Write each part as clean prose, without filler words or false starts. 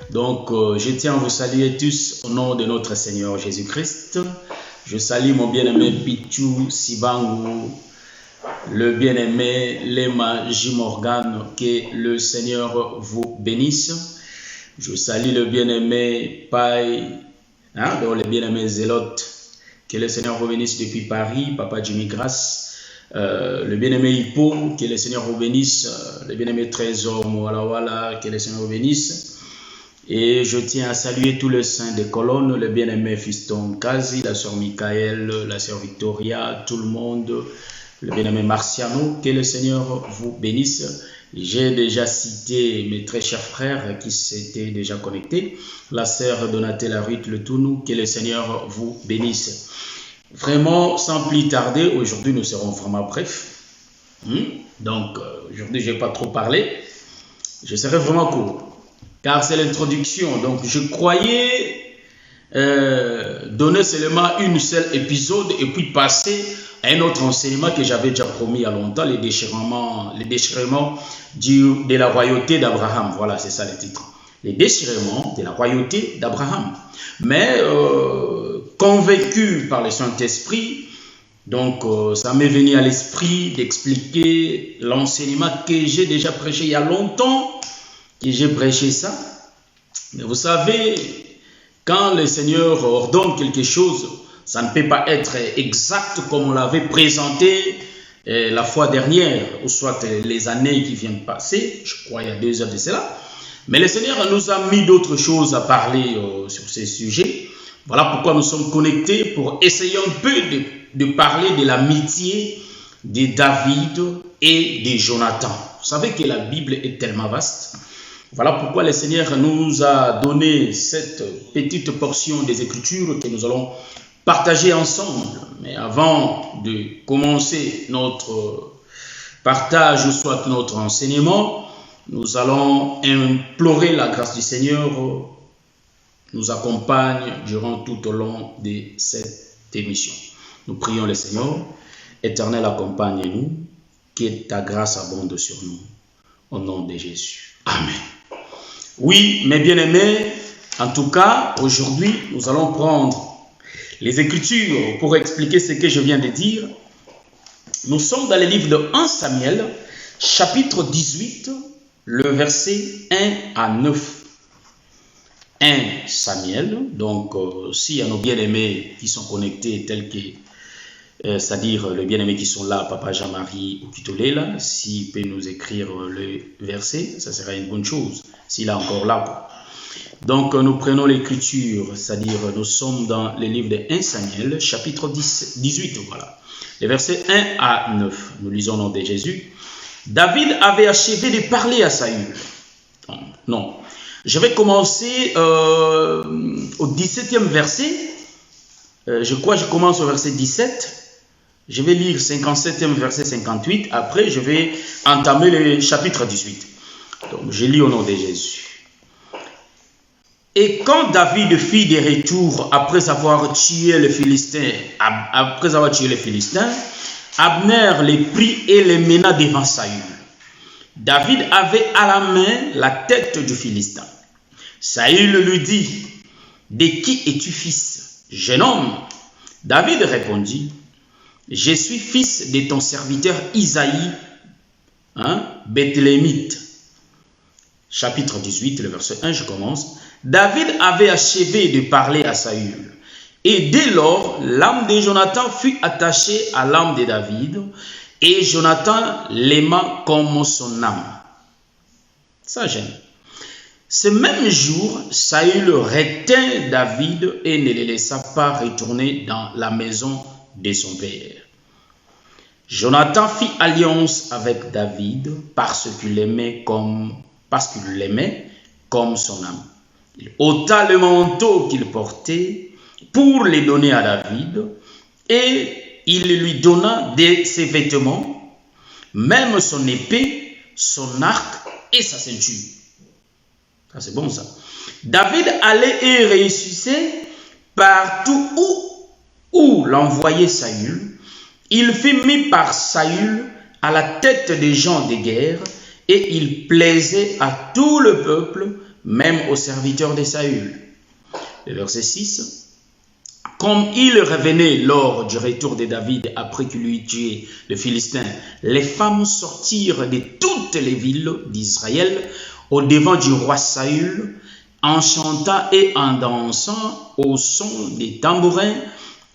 Donc, je tiens à vous saluer tous au nom de notre Seigneur Jésus-Christ. Je salue mon bien-aimé Pichou Sibangu, le bien-aimé Lema J. Morgan, que le Seigneur vous bénisse. Je salue le bien-aimé Pai, donc le bien-aimé Zélote, que le Seigneur vous bénisse depuis Paris, Papa Jimmy Grasse. Le bien-aimé Hippo, que le Seigneur vous bénisse. Le bien-aimé Trésor Mouala, que le Seigneur vous bénisse. Et je tiens à saluer tous les saints des colonnes, le bien-aimé Fiston Kazi, la sœur Michael, la sœur Victoria, tout le monde, le bien-aimé Marciano, que le Seigneur vous bénisse. J'ai déjà cité mes très chers frères qui s'étaient déjà connectés, la sœur Donatella Ruth Le Tounou, que le Seigneur vous bénisse. Vraiment, sans plus tarder, aujourd'hui nous serons vraiment brefs. Donc, aujourd'hui je ne vais pas trop parler, je serai vraiment court. Car c'est l'introduction. Donc, je croyais donner seulement une seule épisode et puis passer à un autre enseignement que j'avais déjà promis il y a longtemps, les déchirements de la royauté d'Abraham. Voilà, c'est ça le titre. Les déchirements de la royauté d'Abraham. Mais convaincu par le Saint-Esprit, donc ça m'est venu à l'esprit d'expliquer l'enseignement que j'ai déjà prêché il y a longtemps. Que j'ai prêché ça. Mais vous savez, quand le Seigneur ordonne quelque chose, ça ne peut pas être exact comme on l'avait présenté la fois dernière, ou soit les années qui viennent passer, je crois il y a 2 heures de cela. Mais le Seigneur nous a mis d'autres choses à parler sur ces sujets. Voilà pourquoi nous sommes connectés pour essayer un peu de parler de l'amitié de David et de Jonathan. Vous savez que la Bible est tellement vaste. Voilà pourquoi le Seigneur nous a donné cette petite portion des Écritures que nous allons partager ensemble. Mais avant de commencer notre partage, soit notre enseignement, nous allons implorer la grâce du Seigneur nous accompagne durant tout au long de cette émission. Nous prions le Seigneur. Éternel, accompagne-nous, que ta grâce abonde sur nous. Au nom de Jésus. Amen. Oui, mes bien-aimés, en tout cas, aujourd'hui, nous allons prendre les Écritures pour expliquer ce que je viens de dire. Nous sommes dans le livre de 1 Samuel, chapitre 18, le verset 1 à 9. 1 Samuel, donc s'il y a nos bien-aimés qui sont connectés tels que, c'est-à-dire les bien-aimés qui sont là, Papa Jean-Marie ou Kitolela, s'il peut nous écrire le verset, ça sera une bonne chose. S'il est encore là. Donc, nous prenons l'écriture, c'est-à-dire nous sommes dans le livre de 1 Samuel, chapitre 18, voilà. Les versets 1 à 9. Nous lisons au nom de Jésus. David avait achevé de parler à Saül. Non. Je vais commencer au 17e verset. Je crois que je commence au verset 17. Je vais lire 57e verset 58. Après, je vais entamer le chapitre 18. Donc, je lis au nom de Jésus. Et quand David fit des retours après avoir tué les Philistins, Abner les prit et les mena devant Saül. David avait à la main la tête du Philistin. Saül lui dit, « De qui es-tu fils, jeune homme ?» David répondit, « Je suis fils de ton serviteur Isaïe, Bethléemite. » Chapitre 18, le verset 1, je commence. David avait achevé de parler à Saül. Et dès lors, l'âme de Jonathan fut attachée à l'âme de David, et Jonathan l'aima comme son âme. Ça gêne. Ce même jour, Saül retint David et ne le laissa pas retourner dans la maison de son père. Jonathan fit alliance avec David parce qu'il l'aimait comme son âme. Il ôta le manteau qu'il portait pour le donner à David et il lui donna ses vêtements, même son épée, son arc et sa ceinture. Ça c'est bon ça. David allait et réussissait partout où l'envoyait Saül. Il fut mis par Saül à la tête des gens de guerre, et il plaisait à tout le peuple, même aux serviteurs de Saül. Le verset 6. Comme il revenait lors du retour de David après qu'il eut tué le Philistin, les femmes sortirent de toutes les villes d'Israël au devant du roi Saül, en chantant et en dansant au son des tambourins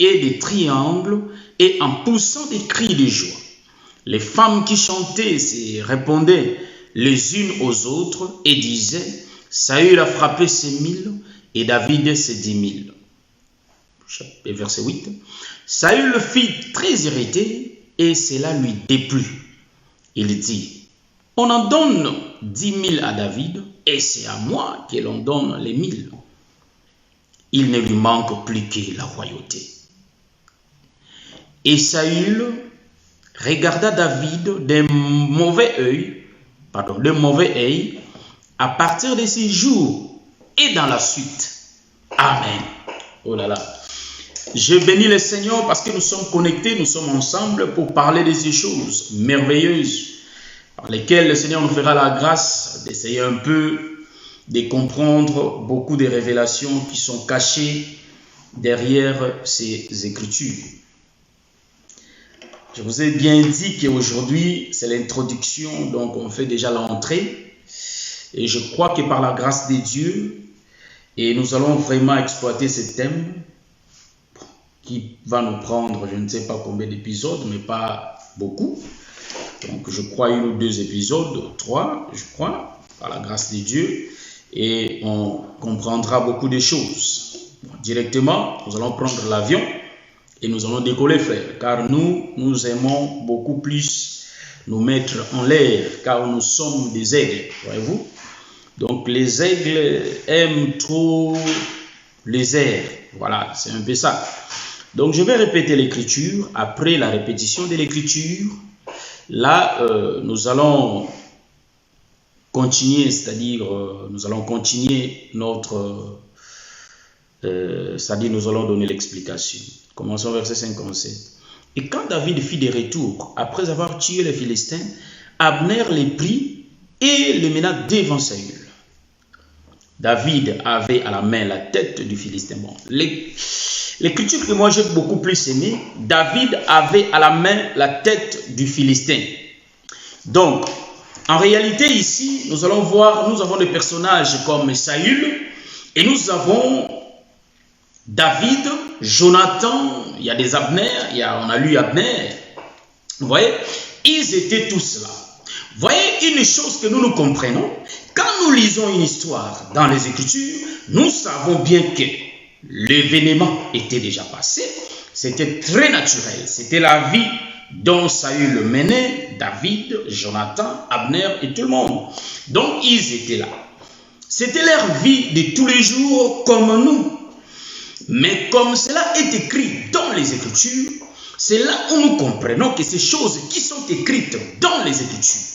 et des triangles et en poussant des cris de joie. Les femmes qui chantaient se répondaient les unes aux autres et disaient: Saül a frappé ses 1000 et David ses 10 000. Verset 8. Saül le fit très irrité et cela lui déplut. Il dit: on en donne 10 000 à David et c'est à moi que l'on donne les 1000. Il ne lui manque plus que la royauté. Et Saül regarda David d'un mauvais œil à partir de ces jours et dans la suite. Amen. Oh là là. Je bénis le Seigneur parce que nous sommes connectés, nous sommes ensemble pour parler de ces choses merveilleuses par lesquelles le Seigneur nous fera la grâce d'essayer un peu de comprendre beaucoup des révélations qui sont cachées derrière ces Écritures. Je vous ai bien dit qu'aujourd'hui, c'est l'introduction, donc on fait déjà l'entrée. Et je crois que par la grâce de Dieu, et nous allons vraiment exploiter ce thème qui va nous prendre, je ne sais pas combien d'épisodes, mais pas beaucoup. Donc je crois 1 ou 2 épisodes, 3, je crois, par la grâce de Dieu. Et on comprendra beaucoup de choses. Directement, nous allons prendre l'avion et nous allons décoller, frère. Car nous aimons beaucoup plus nous mettre en l'air, car nous sommes des aigles, voyez-vous. Donc les aigles aiment trop les airs. Voilà, c'est un peu ça. Donc je vais répéter l'écriture. Après la répétition de l'écriture, là, nous allons continuer, c'est-à-dire nous allons continuer notre... c'est-à-dire nous allons donner l'explication. Commençons verset 57. Et quand David fit des retours, après avoir tué les Philistins, Abner les prit et les mena devant Saül. David avait à la main la tête du Philistin. Bon, l'écriture que moi j'ai beaucoup plus aimé, David avait à la main la tête du Philistin. Donc, en réalité ici, nous allons voir, nous avons des personnages comme Saül et nous avons David, Jonathan, il y a des Abner, on a lu Abner. Vous voyez, ils étaient tous là. Vous voyez une chose que nous comprenons, quand nous lisons une histoire dans les Écritures, nous savons bien que l'événement était déjà passé, c'était très naturel, c'était la vie dont Saül menait, David, Jonathan, Abner et tout le monde. Donc ils étaient là. C'était leur vie de tous les jours comme nous. Mais comme cela est écrit dans les Écritures, c'est là où nous comprenons que ces choses qui sont écrites dans les Écritures,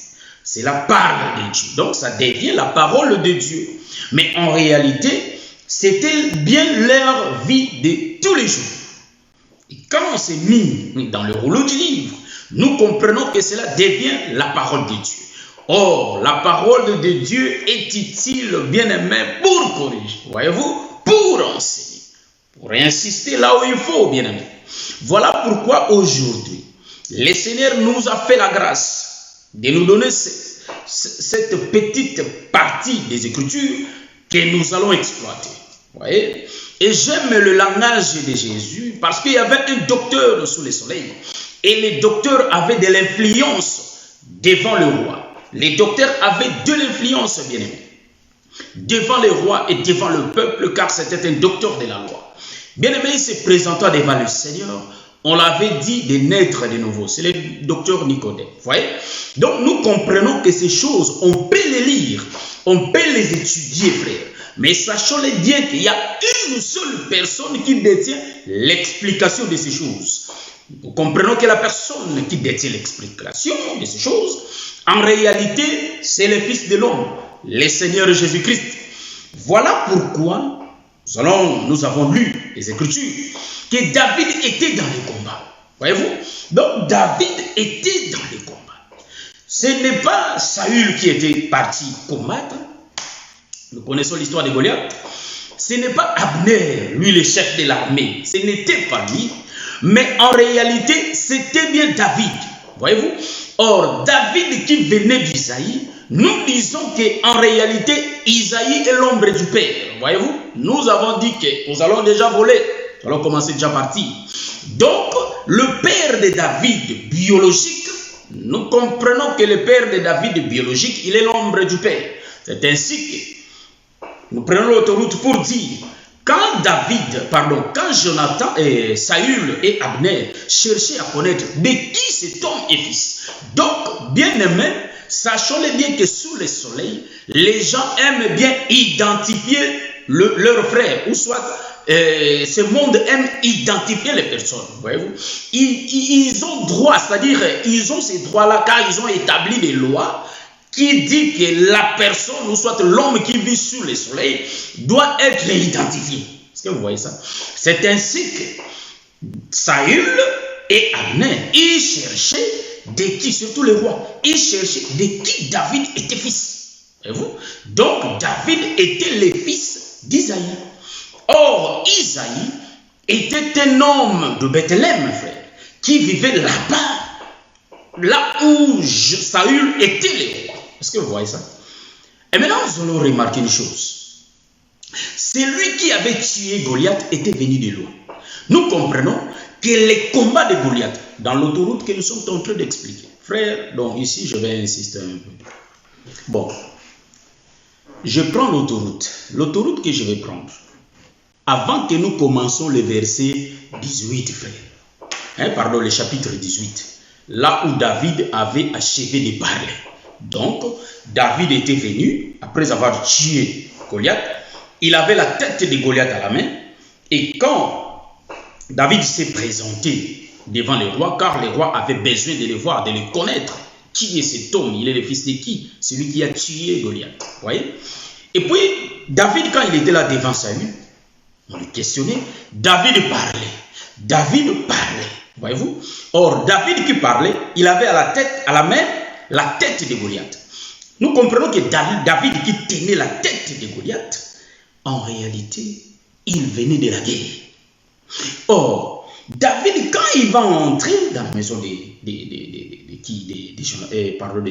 cela parle de Dieu. Donc ça devient la parole de Dieu. Mais en réalité, c'était bien leur vie de tous les jours. Et quand on s'est mis dans le rouleau du livre, nous comprenons que cela devient la parole de Dieu. Or, la parole de Dieu est utile, bien aimé, pour corriger, voyez-vous, pour enseigner, pour insister là où il faut, bien aimé. Voilà pourquoi aujourd'hui, le Seigneur nous a fait la grâce de nous donner cette petite partie des Écritures que nous allons exploiter. Voyez? Et j'aime le langage de Jésus parce qu'il y avait un docteur sous le soleil et les docteurs avaient de l'influence devant le roi. Les docteurs avaient de l'influence, bien aimé, devant le roi et devant le peuple, car c'était un docteur de la loi. Bien aimé, il se présentant devant le Seigneur, on l'avait dit de naître de nouveau. C'est le docteur Nicodème. Vous voyez? Donc nous comprenons que ces choses, on peut les lire, on peut les étudier, frère. Mais sachons-les bien qu'il y a une seule personne qui détient l'explication de ces choses. Nous comprenons que la personne qui détient l'explication de ces choses, en réalité, c'est le Fils de l'homme, le Seigneur Jésus-Christ. Voilà pourquoi nous avons lu les Écritures, que David était dans les combats. Voyez-vous? Donc David était dans les combats. ce n'est pas Saül qui était parti combattre. Nous connaissons l'histoire de Goliath. Ce n'est pas Abner, lui le chef de l'armée. Ce n'était pas lui. Mais en réalité, c'était bien David. Voyez-vous? Or, David qui venait d'Isaïe, nous disons qu'en réalité, Isaïe est l'ombre du Père. Voyez-vous? Nous avons dit que nous allons déjà voler. Nous allons commencer déjà à partir. Donc, le père de David biologique, nous comprenons que le père de David biologique, il est l'ombre du Père. C'est ainsi que nous prenons l'autoroute pour dire, quand Saül et Abner cherchaient à connaître de qui cet homme est fils. Donc, bien aimé, sachons-le bien que sous le soleil, les gens aiment bien identifier leur frère, ou soit ce monde aime identifier les personnes, voyez-vous. Ils ont droit, c'est-à-dire ils ont ces droits-là car ils ont établi des lois qui disent que la personne, ou soit l'homme qui vit sous le soleil, doit être identifié. Est-ce que vous voyez ça? C'est ainsi que Saül et Abner, ils cherchaient de qui, surtout les rois, ils cherchaient de qui David était fils. Voyez-vous? Donc David était le fils d'Isaïe. Or, Isaïe était un homme de Bethléem, frère, qui vivait là-bas, là où Saül était le roi. Est-ce que vous voyez ça? Et maintenant, nous allons remarquer une chose. Celui qui avait tué Goliath était venu de loin. Nous comprenons que les combats de Goliath, dans l'autoroute que nous sommes en train d'expliquer. Frère, donc ici, je vais insister un peu. Bon, je prends l'autoroute. L'autoroute que je vais prendre. Avant que nous commençons le verset 18, frère. Le chapitre 18. Là où David avait achevé de parler. Donc, David était venu, après avoir tué Goliath. Il avait la tête de Goliath à la main. Et quand David s'est présenté devant le roi, car le roi avait besoin de le voir, de le connaître. Qui est cet homme? Il est le fils de qui? Celui qui a tué Goliath. Vous voyez? Et puis, David, quand il était là devant Saül, on le questionnait, David parlait. David parlait. Voyez-vous? Or, David qui parlait, il avait à la main, la tête de Goliath. Nous comprenons que David qui tenait la tête de Goliath, en réalité, il venait de la guerre. Or, David, quand il va entrer dans la maison de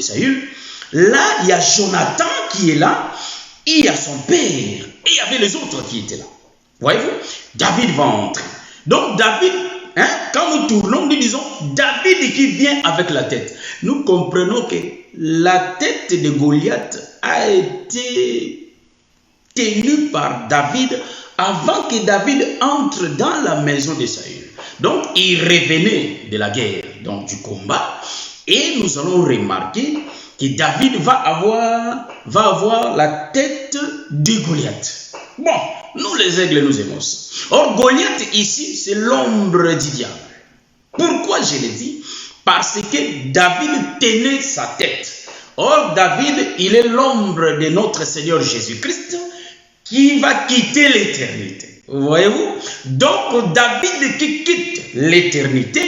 Saül, là, il y a Jonathan qui est là, et il y a son père, et il y avait les autres qui étaient là. Voyez-vous? David va entrer. Donc, David, quand nous tournons, nous disons David qui vient avec la tête. Nous comprenons que la tête de Goliath a été tenue par David avant que David entre dans la maison de Saül. Donc, il revenait de la guerre, donc du combat. Et nous allons remarquer que David va avoir la tête de Goliath. Bon, nous les aigles, nous aimons ça. Or, Goliath ici, c'est l'ombre du diable. Pourquoi je l'ai dit? Parce que David tenait sa tête. Or, David, il est l'ombre de notre Seigneur Jésus-Christ qui va quitter l'éternité. Voyez-vous? Donc, David qui quitte l'éternité,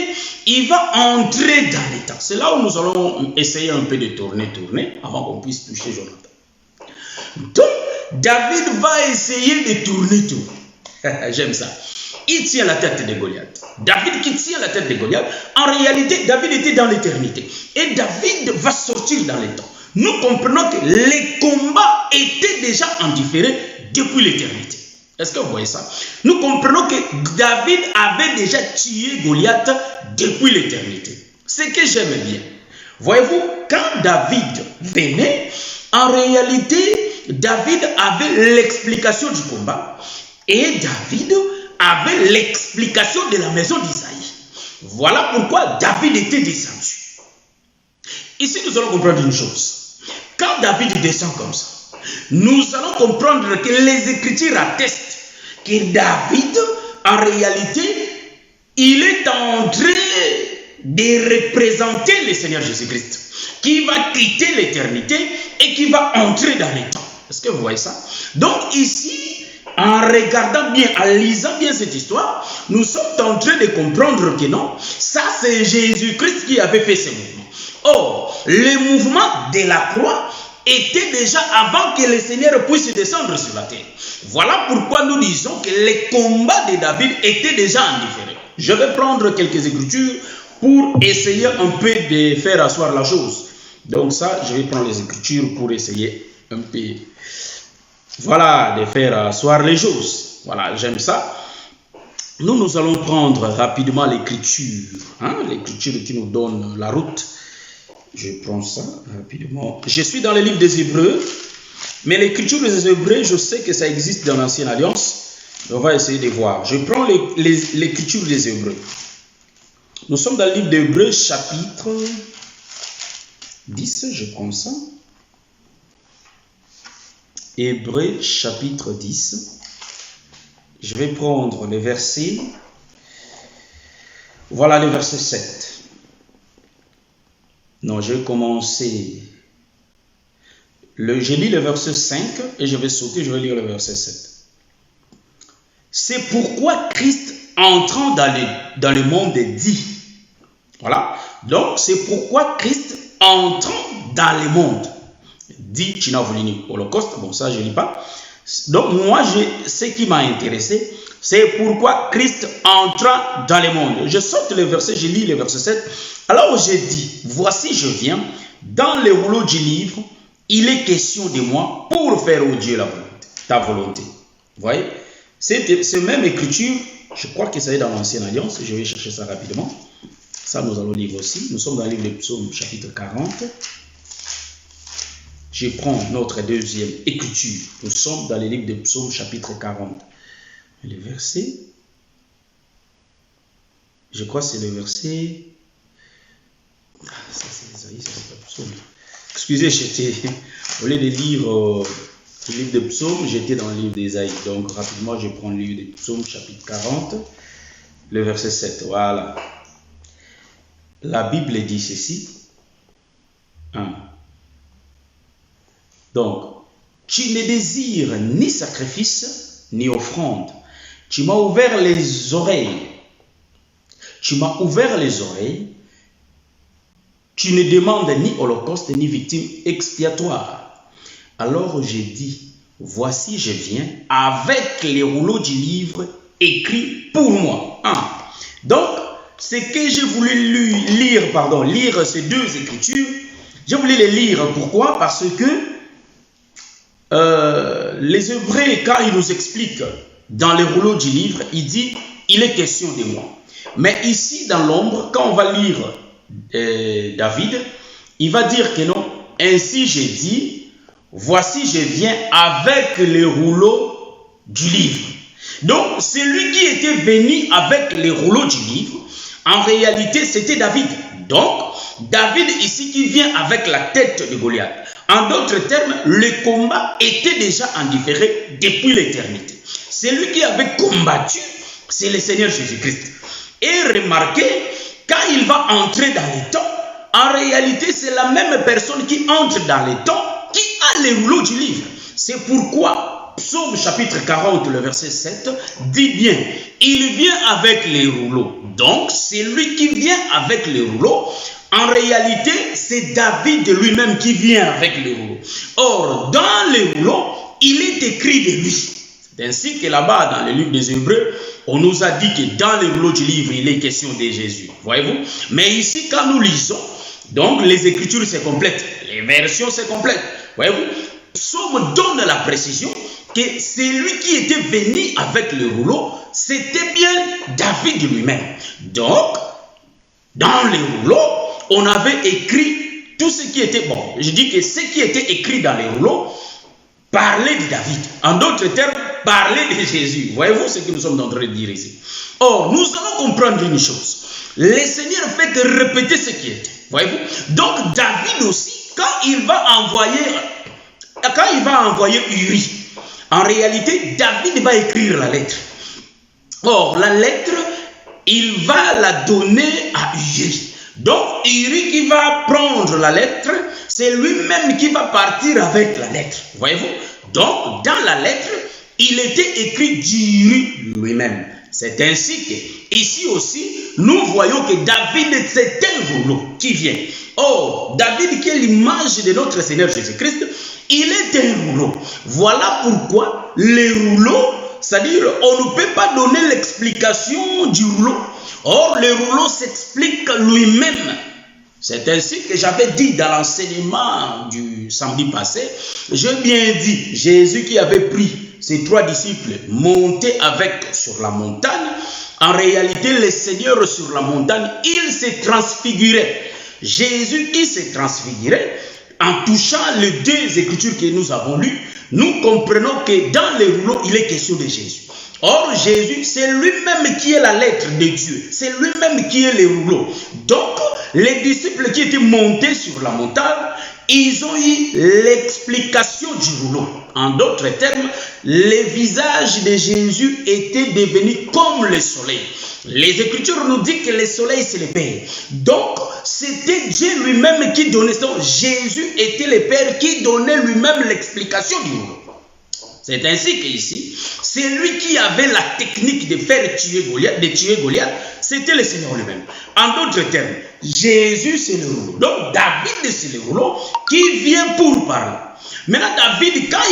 il va entrer dans les temps. C'est là où nous allons essayer un peu de tourner, avant qu'on puisse toucher Jonathan. Donc, David va essayer de tourner. J'aime ça. Il tient la tête de Goliath. David qui tient la tête de Goliath, en réalité, David était dans l'éternité. Et David va sortir dans les temps. Nous comprenons que les combats étaient déjà en différé depuis l'éternité. Est-ce que vous voyez ça? Nous comprenons que David avait déjà tué Goliath depuis l'éternité. Ce que j'aime bien. Voyez-vous, quand David venait, en réalité, David avait l'explication du combat et David avait l'explication de la maison d'Isaïe. Voilà pourquoi David était descendu. Ici, nous allons comprendre une chose. Quand David descend comme ça, nous allons comprendre que les Écritures attestent que David, en réalité, il est en train de représenter le Seigneur Jésus-Christ, qui va quitter l'éternité et qui va entrer dans les temps. Est-ce que vous voyez ça? Donc ici, en regardant bien, en lisant bien cette histoire, nous sommes en train de comprendre que non, ça c'est Jésus-Christ qui avait fait ce mouvement. Or, le mouvement de la croix était déjà avant que le Seigneur puisse descendre sur la terre. Voilà pourquoi nous disons que les combats de David étaient déjà en différé. Je vais prendre quelques écritures pour essayer un peu de faire asseoir la chose. Donc ça, je vais prendre les écritures pour essayer un peu, voilà, de faire asseoir les choses. Voilà, j'aime ça. Nous allons prendre rapidement l'écriture, l'écriture qui nous donne la route. Je prends ça rapidement. Je suis dans le livre des Hébreux, mais l'écriture des Hébreux, je sais que ça existe dans l'Ancienne Alliance. On va essayer de voir. Je prends l'écriture des Hébreux. Nous sommes dans le livre des Hébreux, chapitre 10, je prends ça. Hébreux, chapitre 10. Je vais prendre le verset. Voilà le verset 7. Non, je vais commencer. Je lis le verset 5 et je vais sauter, je vais lire le verset 7. C'est pourquoi Christ, entrant dans le monde, dit. Voilà. Donc, c'est pourquoi Christ, entrant dans le monde, dit Chinavulini, Holocauste. Bon, ça, je ne lis pas. Donc, moi, ce qui m'a intéressé, c'est pourquoi Christ entra dans le monde. Je saute le verset, je lis le verset 7. Alors, j'ai dit, voici, je viens, dans le rouleau du livre, il est question de moi pour faire au Dieu ta volonté. Vous voyez? C'est même écriture, je crois que ça est dans l'Ancienne Alliance, je vais chercher ça rapidement. Ça, nous allons lire aussi. Nous sommes dans le livre de Psaume, chapitre 40. Je prends notre deuxième écriture. Nous sommes dans le livre de Psaume, chapitre 40. Le verset, je crois que c'est le verset... ça c'est Isaïe, ça c'est pas Psaume. Excusez, au lieu de lire le livre de Psaume, j'étais dans le livre d'Isaïe. Donc rapidement, je prends le livre de Psaume, chapitre 40, le verset 7. Voilà. La Bible dit ceci. Donc, tu ne désires ni sacrifice, ni offrande. Tu m'as ouvert les oreilles. Tu m'as ouvert les oreilles. Tu ne demandes ni holocauste, ni victime expiatoire. Alors j'ai dit, voici je viens avec les rouleaux du livre écrit pour moi. Donc, ce que j'ai voulu lire ces deux écritures, j'ai voulu les lire. Pourquoi? Parce que les Hébreux, quand ils nous expliquent dans les rouleaux du livre, il dit, il est question de moi. Mais ici, dans l'ombre, quand on va lire David, il va dire que non, ainsi j'ai dit, voici je viens avec les rouleaux du livre. Donc, celui qui était venu avec les rouleaux du livre, en réalité, c'était David. Donc, David ici qui vient avec la tête de Goliath. En d'autres termes, le combat était déjà en différé depuis l'éternité. Celui qui avait combattu, c'est le Seigneur Jésus-Christ. Et remarquez, quand il va entrer dans les temps, en réalité, c'est la même personne qui entre dans les temps qui a les rouleaux du livre. C'est pourquoi Psaume chapitre 40, le verset 7, dit bien, il vient avec les rouleaux. Donc, c'est lui qui vient avec les rouleaux. En réalité, c'est David lui-même qui vient avec les rouleaux. Or, dans les rouleaux, il est écrit de lui. C'est ainsi que là-bas, dans le livre des Hébreux, on nous a dit que dans les rouleaux du livre, il est question de Jésus. Voyez-vous? Mais ici, quand nous lisons, donc les Écritures, c'est complète. Les versions, c'est complète. Voyez-vous? Psaume donne la précision que celui qui était venu avec le rouleau, c'était bien David lui-même. Donc, dans les rouleaux, on avait écrit tout ce qui était bon. Je dis que ce qui était écrit dans les rouleaux parlait de David. En d'autres termes, parlait de Jésus. Voyez-vous ce que nous sommes en train de dire ici? Or, nous allons comprendre une chose. Le Seigneur fait que répéter ce qui était. Voyez-vous? Donc, David aussi, quand il va envoyer Uri, en réalité, David va écrire la lettre. Or, la lettre, il va la donner à Uri. Donc, Uri qui va prendre la lettre, c'est lui-même qui va partir avec la lettre. Voyez-vous? Donc, dans la lettre, il était écrit d'Uri lui-même. C'est ainsi que, ici aussi, nous voyons que David, c'est un rouleau qui vient. Oh, David qui est l'image de notre Seigneur Jésus-Christ, il est un rouleau. Voilà pourquoi les rouleaux, c'est-à-dire, on ne peut pas donner l'explication du rouleau. Or, le rouleau s'explique lui-même. C'est ainsi que j'avais dit dans l'enseignement du samedi passé, j'ai bien dit, Jésus qui avait pris ses 3 disciples montés avec sur la montagne, en réalité, le Seigneur sur la montagne, il s'est transfiguré. Jésus qui s'est transfiguré, en touchant les 2 écritures que nous avons lues, nous comprenons que dans les rouleaux, il est question de Jésus. Or, Jésus, c'est lui-même qui est la lettre de Dieu. C'est lui-même qui est le rouleau. Donc, les disciples qui étaient montés sur la montagne, ils ont eu l'explication du rouleau. En d'autres termes, le visage de Jésus était devenu comme le soleil. Les Écritures nous disent que le soleil, c'est le Père. Donc, c'était Dieu lui-même qui donnait. Donc, Jésus était le Père qui donnait lui-même l'explication du rouleau. C'est ainsi qu'ici, c'est lui qui avait la technique de faire tuer Goliath, c'était le Seigneur lui-même. En d'autres termes, Jésus c'est le rouleau. Donc David c'est le rouleau qui vient pour parler. Maintenant David, quand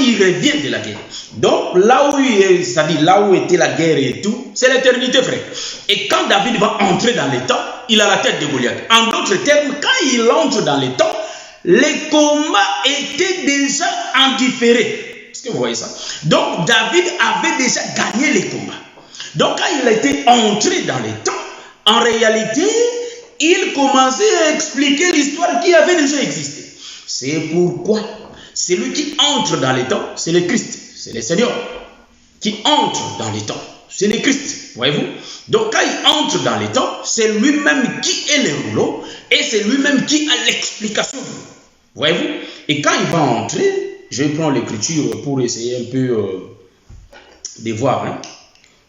il revient de la guerre, donc là où il est, c'est-à-dire là où était la guerre et tout, c'est l'éternité frère. Et quand David va entrer dans les temps, il a la tête de Goliath. En d'autres termes, quand il entre dans les temps, les combats étaient déjà en différé. Est-ce que vous voyez ça? Donc, David avait déjà gagné les combats. Donc, quand il était entré dans les temps, en réalité, il commençait à expliquer l'histoire qui avait déjà existé. C'est pourquoi celui qui entre dans les temps, c'est le Christ, c'est le Seigneur. Qui entre dans les temps, c'est le Christ, voyez-vous? Donc, quand il entre dans les temps, c'est lui-même qui est le rouleau et c'est lui-même qui a l'explication du rouleau. Voyez-vous? Et quand il va entrer, je vais prendre l'écriture pour essayer un peu de voir. Hein.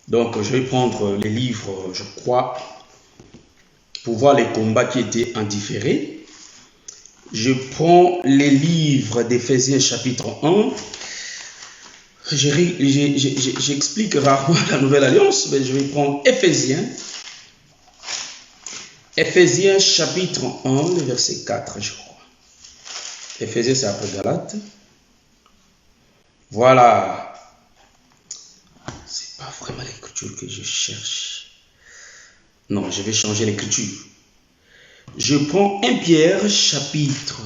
Donc, je vais prendre les livres, je crois, pour voir les combats qui étaient en différé. Je prends les livres d'Éphésiens chapitre 1. J'explique rarement la Nouvelle Alliance, mais je vais prendre Éphésiens. Éphésiens chapitre 1, le verset 4, je crois. Éphésiens, c'est après Galates. Voilà. C'est pas vraiment l'écriture que je cherche. Non, je vais changer l'écriture. Je prends 1 Pierre chapitre.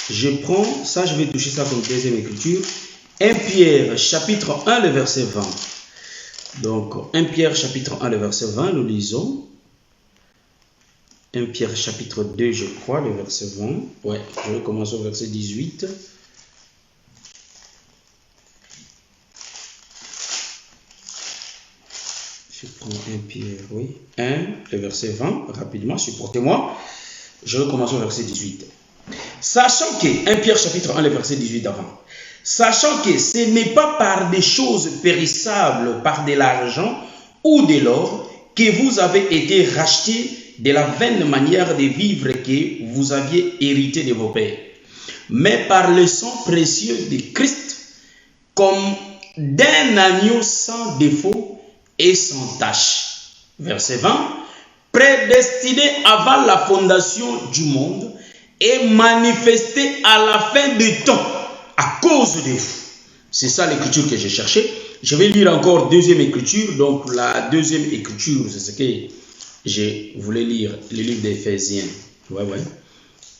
Je prends, ça je vais toucher ça comme deuxième écriture. 1 Pierre chapitre 1, le verset 20. Donc, 1 Pierre chapitre 1, le verset 20, nous lisons. 1 Pierre chapitre 2, je crois, le verset 20. Ouais, je vais commencer au verset 18. Je prends 1 Pierre, oui. 1, le verset 20, rapidement, supportez-moi. Je vais commencer au verset 18. Sachant que, 1 Pierre chapitre 1, le verset 18 d'avant. Sachant que ce n'est pas par des choses périssables, par de l'argent ou de l'or, que vous avez été rachetés de la vaine manière de vivre que vous aviez hérité de vos pères, mais par le sang précieux de Christ, comme d'un agneau sans défaut et sans tache. Verset 20. Prédestiné avant la fondation du monde et manifesté à la fin des temps à cause de vous. C'est ça l'écriture que j'ai cherchée. Je vais lire encore deuxième écriture. Donc la deuxième écriture, c'est ce que je voulais lire, le livre d'Éphésiens. Ouais.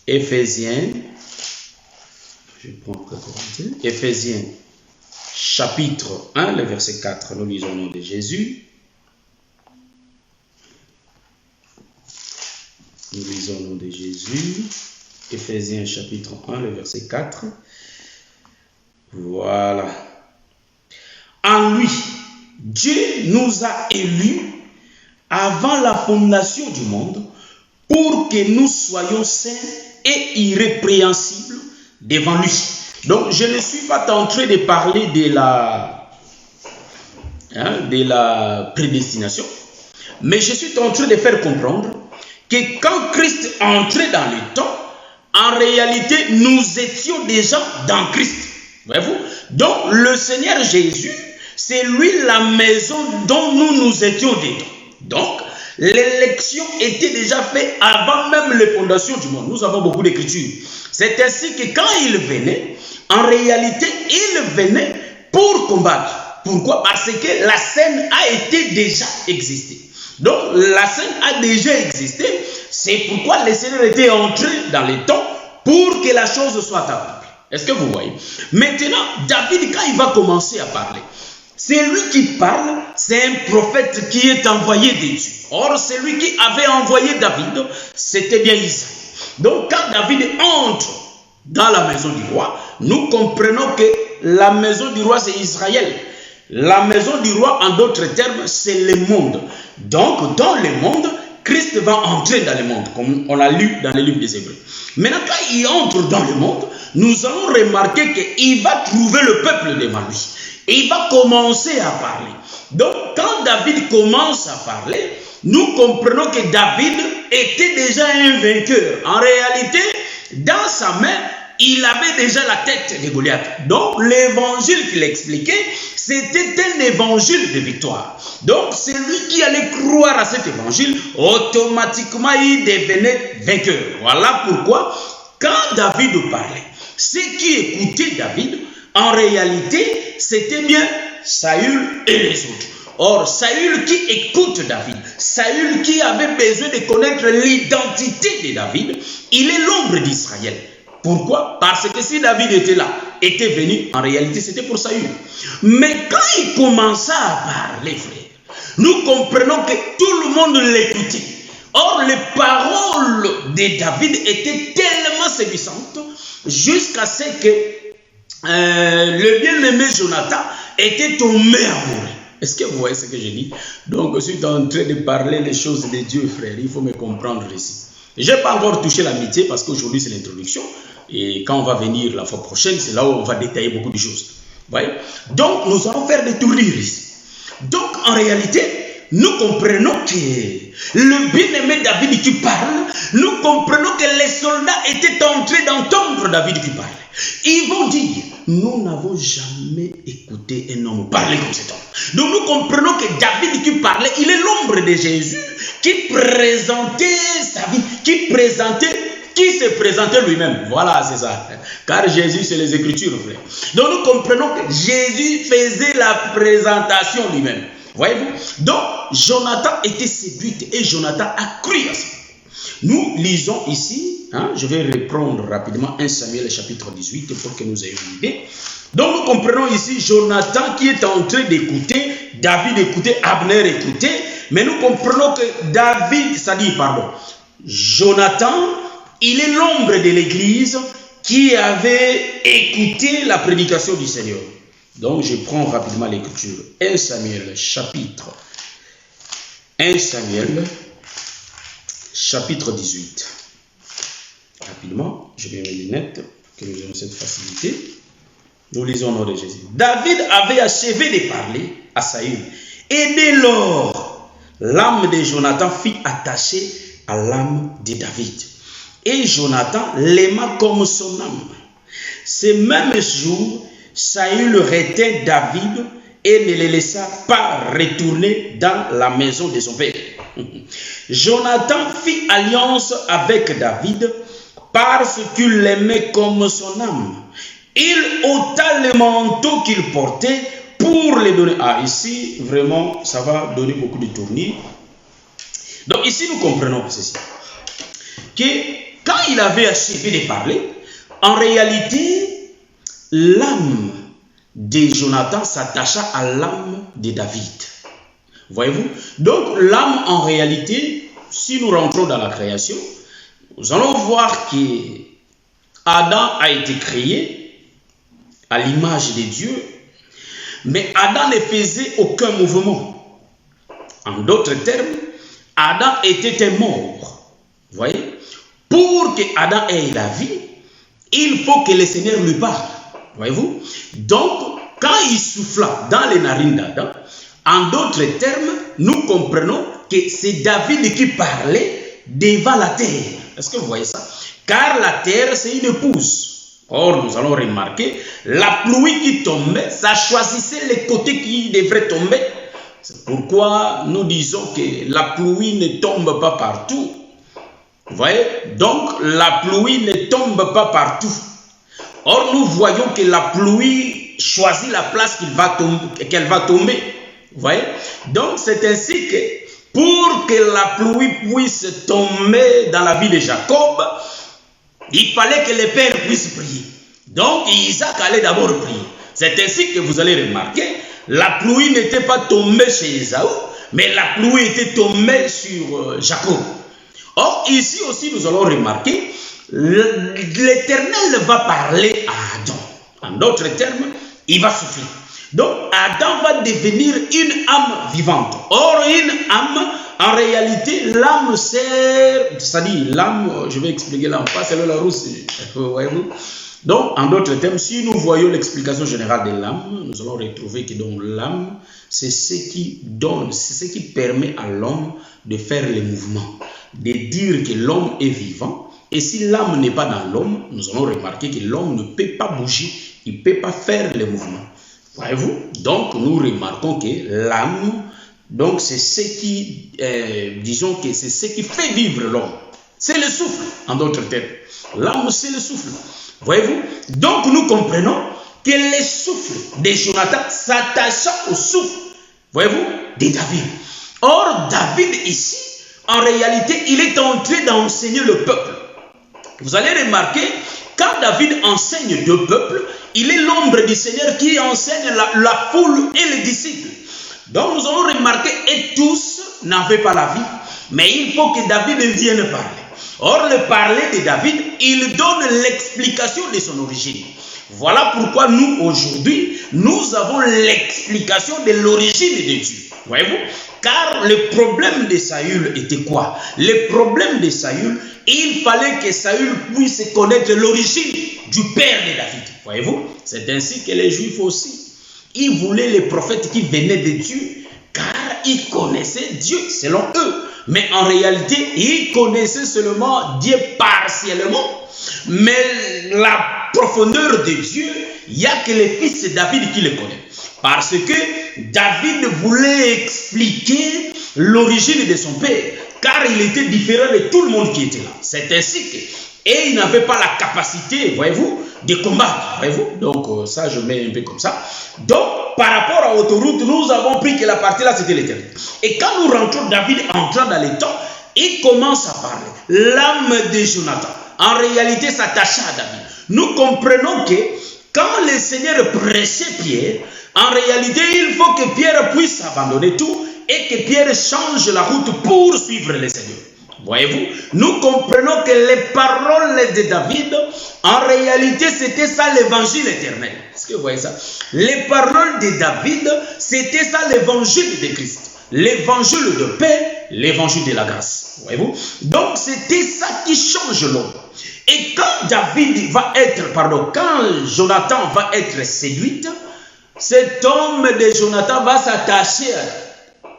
Éphésiens. Je prends Éphésiens chapitre 1, le verset 4. Nous lisons au nom de Jésus. Nous lisons au nom de Jésus. Éphésiens chapitre 1, le verset 4. Voilà. En lui, Dieu nous a élus avant la fondation du monde pour que nous soyons saints et irrépréhensibles devant lui. Donc, je ne suis pas en train de parler de la prédestination, mais je suis en train de faire comprendre que quand Christ entrait dans le temps, en réalité, nous étions déjà dans Christ. Voyez-vous? Donc, le Seigneur Jésus, C'est lui la maison dont nous étions dedans. Donc, l'élection était déjà faite avant même les fondations du monde. Nous avons beaucoup d'écritures. C'est ainsi que quand il venait, en réalité, il venait pour combattre. Pourquoi? Parce que la scène a été déjà existée. Donc, la scène a déjà existé. C'est pourquoi le Seigneur était entré dans les temps pour que la chose soit accomplie. Est-ce que vous voyez? Maintenant, David, quand il va commencer à parler, c'est lui qui parle, c'est un prophète qui est envoyé de Dieu. Or, celui qui avait envoyé David, c'était bien Isaïe. Donc, quand David entre dans la maison du roi, nous comprenons que la maison du roi, c'est Israël. La maison du roi, en d'autres termes, c'est le monde. Donc, dans le monde, Christ va entrer dans le monde, comme on a lu dans le livre des Hébreux. Maintenant, quand il entre dans le monde, nous allons remarquer qu'il va trouver le peuple devant lui. Et il va commencer à parler. Donc, quand David commence à parler, nous comprenons que David était déjà un vainqueur. En réalité, dans sa main, il avait déjà la tête de Goliath. Donc, l'évangile qu'il expliquait, c'était un évangile de victoire. Donc, celui qui allait croire à cet évangile, automatiquement, il devenait vainqueur. Voilà pourquoi, quand David parlait, ceux qui écoutaient David, en réalité, c'était bien Saül et les autres. Or, Saül qui écoute David, Saül qui avait besoin de connaître l'identité de David, il est l'ombre d'Israël. Pourquoi? Parce que si David était là, était venu, en réalité c'était pour Saül. Mais quand il commença à parler, frère, nous comprenons que tout le monde l'écoutait. Or, les paroles de David étaient tellement séduisantes jusqu'à ce que le bien-aimé Jonathan était tombé amoureux. Est-ce que vous voyez ce que je dis? Donc, je suis en train de parler les choses de Dieu, frère. Il faut me comprendre ici. Je n'ai pas encore touché l'amitié parce qu'aujourd'hui, c'est l'introduction. Et quand on va venir la fois prochaine, c'est là où on va détailler beaucoup de choses. Vous voyez? Donc, nous allons faire des tournures ici. Donc, en réalité, nous comprenons que le bien-aimé David qui parle, nous comprenons que les soldats étaient en train d'entendre David qui parlait. Ils vont dire, nous n'avons jamais écouté un homme parler comme cet homme. Donc nous comprenons que David qui parlait, il est l'ombre de Jésus qui présentait sa vie, qui se présentait lui-même. Voilà, c'est ça. Car Jésus, c'est les Écritures, frère. Donc nous comprenons que Jésus faisait la présentation lui-même. Voyez-vous? Donc, Jonathan était séduit et Jonathan a cru à ça. Nous lisons ici, je vais reprendre rapidement 1 Samuel chapitre 18 pour que nous ayons une idée. Donc, nous comprenons ici Jonathan qui est en train d'écouter, David écoutait, Abner écoutait, mais nous comprenons que Jonathan, il est l'ombre de l'église qui avait écouté la prédication du Seigneur. Donc, je prends rapidement l'écriture. 1 Samuel, chapitre 18. Rapidement, je vais mes lunettes pour que nous ayons cette facilité. Nous lisons au nom de Jésus. David avait achevé de parler à Saül. Et dès lors, l'âme de Jonathan fut attachée à l'âme de David. Et Jonathan l'aima comme son âme. Ce même jour, Saül retint David et ne le laissa pas retourner dans la maison de son père. Jonathan fit alliance avec David parce qu'il l'aimait comme son âme. Il ôta le manteau qu'il portait pour le donner. Ah, ici, vraiment, ça va donner beaucoup de tournis. Donc ici, nous comprenons ceci. Que quand il avait achevé de parler, en réalité, l'âme de Jonathan s'attacha à l'âme de David. Voyez-vous? Donc, l'âme, en réalité, si nous rentrons dans la création, nous allons voir que Adam a été créé à l'image de Dieu, mais Adam ne faisait aucun mouvement. En d'autres termes, Adam était un mort. Vous voyez? Pour que Adam ait la vie, il faut que le Seigneur lui parle. Voyez-vous? Donc, quand il souffla dans les narines d'Adam, en d'autres termes, nous comprenons que c'est David qui parlait devant la terre. Est-ce que vous voyez ça? Car la terre, c'est une épouse. Or, nous allons remarquer, la pluie qui tombait, ça choisissait les côtés qui devraient tomber. C'est pourquoi nous disons que la pluie ne tombe pas partout. Vous voyez? Donc, la pluie ne tombe pas partout. Or, nous voyons que la pluie choisit la place qu'elle va tomber. Vous voyez? Donc, c'est ainsi que pour que la pluie puisse tomber dans la vie de Jacob, il fallait que les pères puissent prier. Donc, Isaac allait d'abord prier. C'est ainsi que vous allez remarquer, la pluie n'était pas tombée chez Ésaü, mais la pluie était tombée sur Jacob. Or, ici aussi, nous allons remarquer, l'Éternel va parler à Adam. En d'autres termes, il va souffler. Donc, Adam va devenir une âme vivante. Or, une âme, en réalité, l'âme sert, c'est-à-dire l'âme, je vais expliquer l'âme, pas celle de la rousse, voyez-vous. Donc, en d'autres termes, si nous voyons l'explication générale de l'âme, nous allons retrouver que l'âme, c'est ce qui donne, c'est ce qui permet à l'homme de faire les mouvements, de dire que l'homme est vivant. Et si l'âme n'est pas dans l'homme, nous allons remarquer que l'homme ne peut pas bouger, il ne peut pas faire les mouvements. Voyez-vous? Donc, nous remarquons que l'âme, donc c'est ce qui, disons que c'est ce qui fait vivre l'homme. C'est le souffle, en d'autres termes. L'âme, c'est le souffle. Voyez-vous? Donc, nous comprenons que le souffle de Jonathan s'attacha au souffle, voyez-vous, de David. Or, David ici, en réalité, il est en train d'enseigner le peuple. Vous allez remarquer, quand David enseigne deux peuples, il est l'ombre du Seigneur qui enseigne la foule et les disciples. Donc nous allons remarquer, et tous n'avaient pas la vie, mais il faut que David vienne parler. Or, le parler de David, il donne l'explication de son origine. Voilà pourquoi nous, aujourd'hui, nous avons l'explication de l'origine de Dieu. Voyez-vous? Car le problème de Saül était quoi? Le problème de Saül, il fallait que Saül puisse connaître l'origine du père de David. Voyez-vous? C'est ainsi que les Juifs aussi. Ils voulaient les prophètes qui venaient de Dieu, car ils connaissaient Dieu selon eux. Mais en réalité, ils connaissaient seulement Dieu partiellement. Mais la profondeur de Dieu, il n'y a que le fils de David qui le connaît. Parce que David voulait expliquer l'origine de son père, car il était différent de tout le monde qui était là. C'est ainsi que, et il n'avait pas la capacité, voyez-vous, de combattre, voyez-vous. Donc ça, je mets un peu comme ça. Donc, par rapport à l'autoroute, nous avons pris que la partie là, c'était l'Éternel. Et quand nous rentrons, David entrant dans les temps, il commence à parler. L'âme de Jonathan, en réalité, s'attacha à David. Nous comprenons que quand le Seigneur prêchait Pierre, en réalité, il faut que Pierre puisse abandonner tout et que Pierre change la route pour suivre le Seigneur. Voyez-vous, nous comprenons que les paroles de David, en réalité, c'était ça l'évangile éternel. Est-ce que vous voyez ça? Les paroles de David, c'était ça l'évangile de Christ. L'évangile de paix, l'évangile de la grâce. Voyez-vous? Donc, c'était ça qui change l'homme. Et quand David va être, quand Jonathan va être séduit, cet homme de Jonathan va s'attacher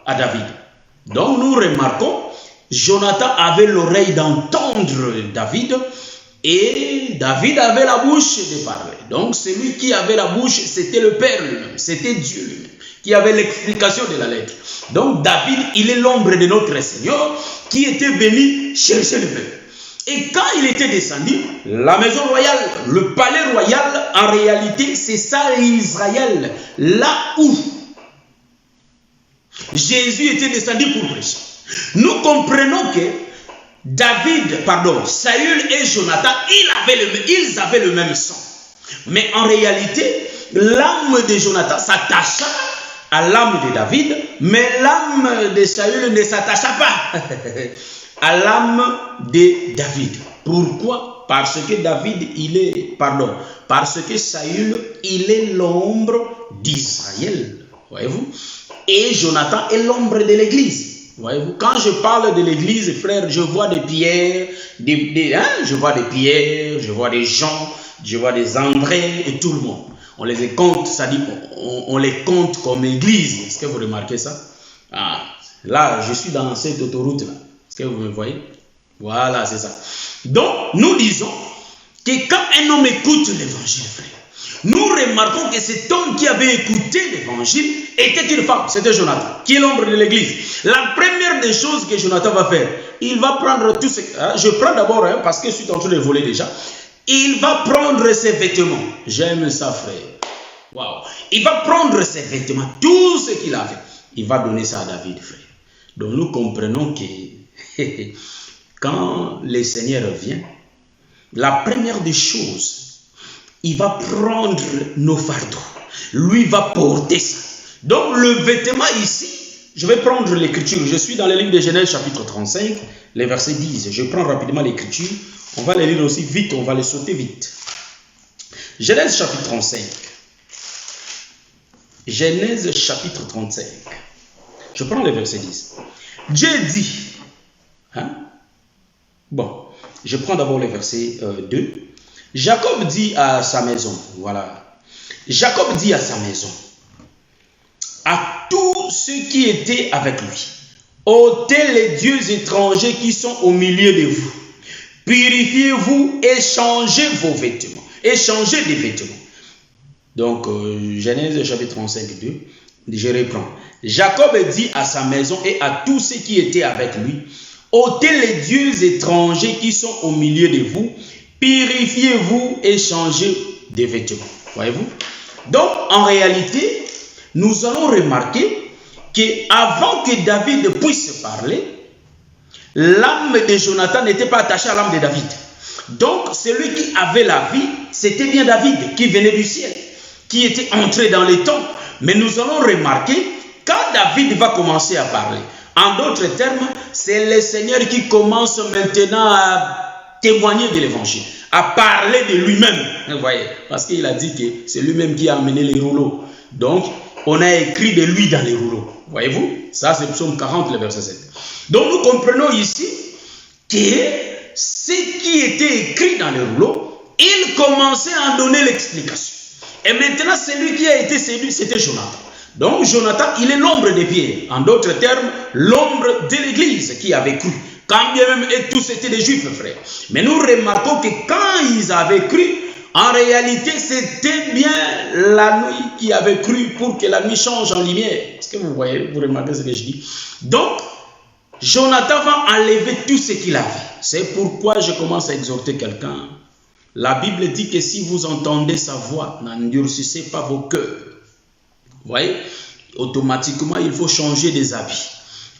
à David. Donc, nous remarquons, Jonathan avait l'oreille d'entendre David et David avait la bouche de parler. Donc celui qui avait la bouche, c'était le Père lui-même, c'était Dieu lui-même qui avait l'explication de la lettre. Donc David, il est l'ombre de notre Seigneur qui était venu chercher le Père. Et quand il était descendu, la maison royale, le palais royal, en réalité, c'est ça Israël, là où Jésus était descendu pour prêcher. Nous comprenons que Saül et Jonathan, ils avaient le même sang. Mais en réalité, l'âme de Jonathan s'attacha à l'âme de David, mais l'âme de Saül ne s'attacha pas à l'âme de David. Pourquoi? Parce que parce que Saül, il est l'ombre d'Israël. Voyez-vous? Et Jonathan est l'ombre de l'église. Voyez-vous, quand je parle de l'église, frère, je vois des pierres, je vois des pierres, je vois des Jean, je vois des André et tout le monde. On les compte, ça dit, on les compte comme église. Est-ce que vous remarquez ça? Ah, là, je suis dans cette autoroute là. Est-ce que vous me voyez? Voilà, c'est ça. Donc, nous disons que quand un homme écoute l'évangile, frère, nous remarquons que cet homme qui avait écouté l'évangile était une femme, c'était Jonathan, qui est l'ombre de l'église. La première des choses que Jonathan va faire, il va prendre tout ce... je prends d'abord, parce que je suis en train de voler déjà, il va prendre ses vêtements. J'aime ça, frère. Wow. Il va prendre ses vêtements, tout ce qu'il avait. Il va donner ça à David, frère. Donc nous comprenons que quand le Seigneur vient, la première des choses, il va prendre nos fardeaux. Lui va porter ça. Donc le vêtement ici, je vais prendre l'écriture. Je suis dans le livre de Genèse chapitre 35, les versets 10. Je prends rapidement l'écriture. On va les lire aussi vite, on va les sauter vite. Genèse chapitre 35. Genèse chapitre 35. Je prends le verset 10. Dieu dit, bon, je prends d'abord le verset 2. Jacob dit à sa maison, voilà. Jacob dit à sa maison, à tous ceux qui étaient avec lui, ôtez les dieux étrangers qui sont au milieu de vous. Purifiez-vous et changez vos vêtements. Et changez des vêtements. Donc, Genèse chapitre 35, 2, je reprends. Jacob dit à sa maison et à tous ceux qui étaient avec lui, ôtez les dieux étrangers qui sont au milieu de vous, purifiez-vous et changez des vêtements. Voyez-vous? Donc, en réalité, nous allons remarquer qu'avant que David puisse parler, l'âme de Jonathan n'était pas attachée à l'âme de David. Donc, celui qui avait la vie, c'était bien David qui venait du ciel, qui était entré dans les temps. Mais nous allons remarquer, quand David va commencer à parler, en d'autres termes, c'est le Seigneur qui commence maintenant à témoigner de l'évangile, à parler de lui-même. Vous voyez, parce qu'il a dit que c'est lui-même qui a amené les rouleaux. Donc, on a écrit de lui dans les rouleaux. Voyez-vous? Ça, c'est Psaume 40, le verset 7. Donc, nous comprenons ici que ce qui était écrit dans les rouleaux, il commençait à en donner l'explication. Et maintenant, celui qui a été séduit, c'était Jonathan. Donc, Jonathan, il est l'ombre de Pierre. En d'autres termes, l'ombre de l'église qui avait cru. Quand bien même tous étaient des juifs, frères. Mais nous remarquons que quand ils avaient cru, en réalité, c'était bien la nuit qui avait cru pour que la nuit change en lumière. Est-ce que vous voyez, vous remarquez ce que je dis? Donc, Jonathan va enlever tout ce qu'il avait. C'est pourquoi je commence à exhorter quelqu'un. La Bible dit que si vous entendez sa voix, n'endurcissez pas vos cœurs. Vous voyez? Automatiquement, il faut changer des habits.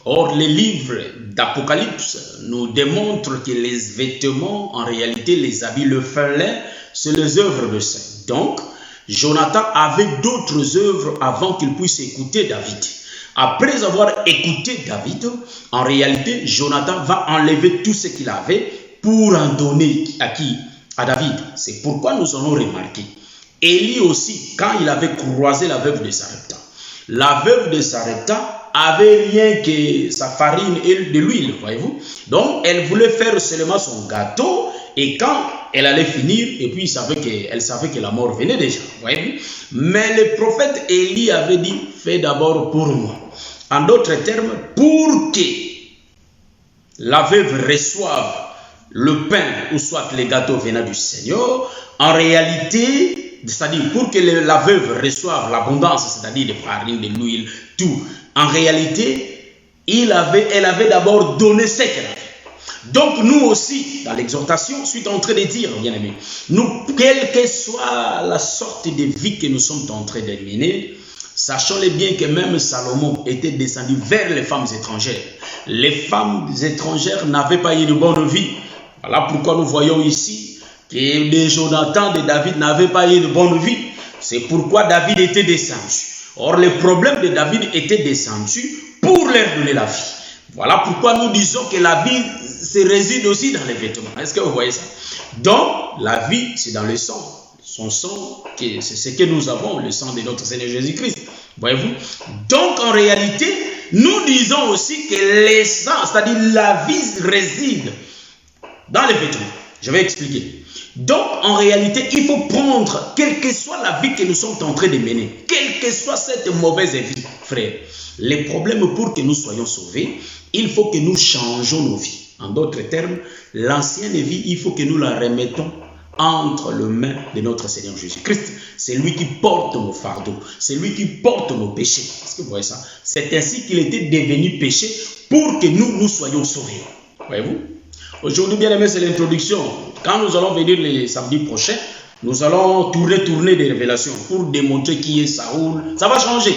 Or, les livres d'Apocalypse nous démontrent que les vêtements, en réalité, les habits, le lin, c'est les œuvres de saints. Donc, Jonathan avait d'autres œuvres avant qu'il puisse écouter David. Après avoir écouté David, en réalité, Jonathan va enlever tout ce qu'il avait pour en donner à qui? À David. C'est pourquoi nous allons remarquer. Élie aussi, quand il avait croisé la veuve de Sarepta, la veuve de Sarepta avait rien que sa farine et de l'huile, voyez-vous. Donc, elle voulait faire seulement son gâteau et quand elle allait finir, et puis elle savait que la mort venait déjà, voyez-vous. Mais le prophète Élie avait dit, fais d'abord pour moi. En d'autres termes, pour que la veuve reçoive le pain ou soit les gâteaux venant du Seigneur, en réalité, c'est-à-dire pour que la veuve reçoive l'abondance, c'est-à-dire des farines, de l'huile, tout, en réalité, elle avait d'abord donné ce qu'elle avait. Donc nous aussi, dans l'exhortation, je suis en train de dire, bien aimé, nous, quelle que soit la sorte de vie que nous sommes en train de mener, sachons-le bien que même Salomon était descendu vers les femmes étrangères. Les femmes étrangères n'avaient pas eu de bonne vie. Voilà pourquoi nous voyons ici que les Jonathan de David n'avaient pas eu de bonne vie. C'est pourquoi David était descendu. Or, le problème de David était descendu pour leur donner la vie. Voilà pourquoi nous disons que la vie se réside aussi dans les vêtements. Est-ce que vous voyez ça? Donc, la vie, c'est dans le sang. Son sang, c'est ce que nous avons, le sang de notre Seigneur Jésus-Christ. Voyez-vous? Donc, en réalité, nous disons aussi que le sang, c'est-à-dire la vie réside dans les vêtements. Je vais expliquer. Donc, en réalité, il faut prendre, quelle que soit la vie que nous sommes en train de mener, quelle que soit cette mauvaise vie, frère, les problèmes pour que nous soyons sauvés, il faut que nous changeons nos vies. En d'autres termes, l'ancienne vie, il faut que nous la remettons entre les mains de notre Seigneur Jésus-Christ. C'est lui qui porte nos fardeaux. C'est lui qui porte nos péchés. Est-ce que vous voyez ça? C'est ainsi qu'il était devenu péché pour que nous soyons sauvés. Voyez-vous? Aujourd'hui, bien aimé, c'est l'introduction. Quand nous allons venir les samedis prochains, nous allons tourner des révélations pour démontrer qui est Saoul. Ça va changer.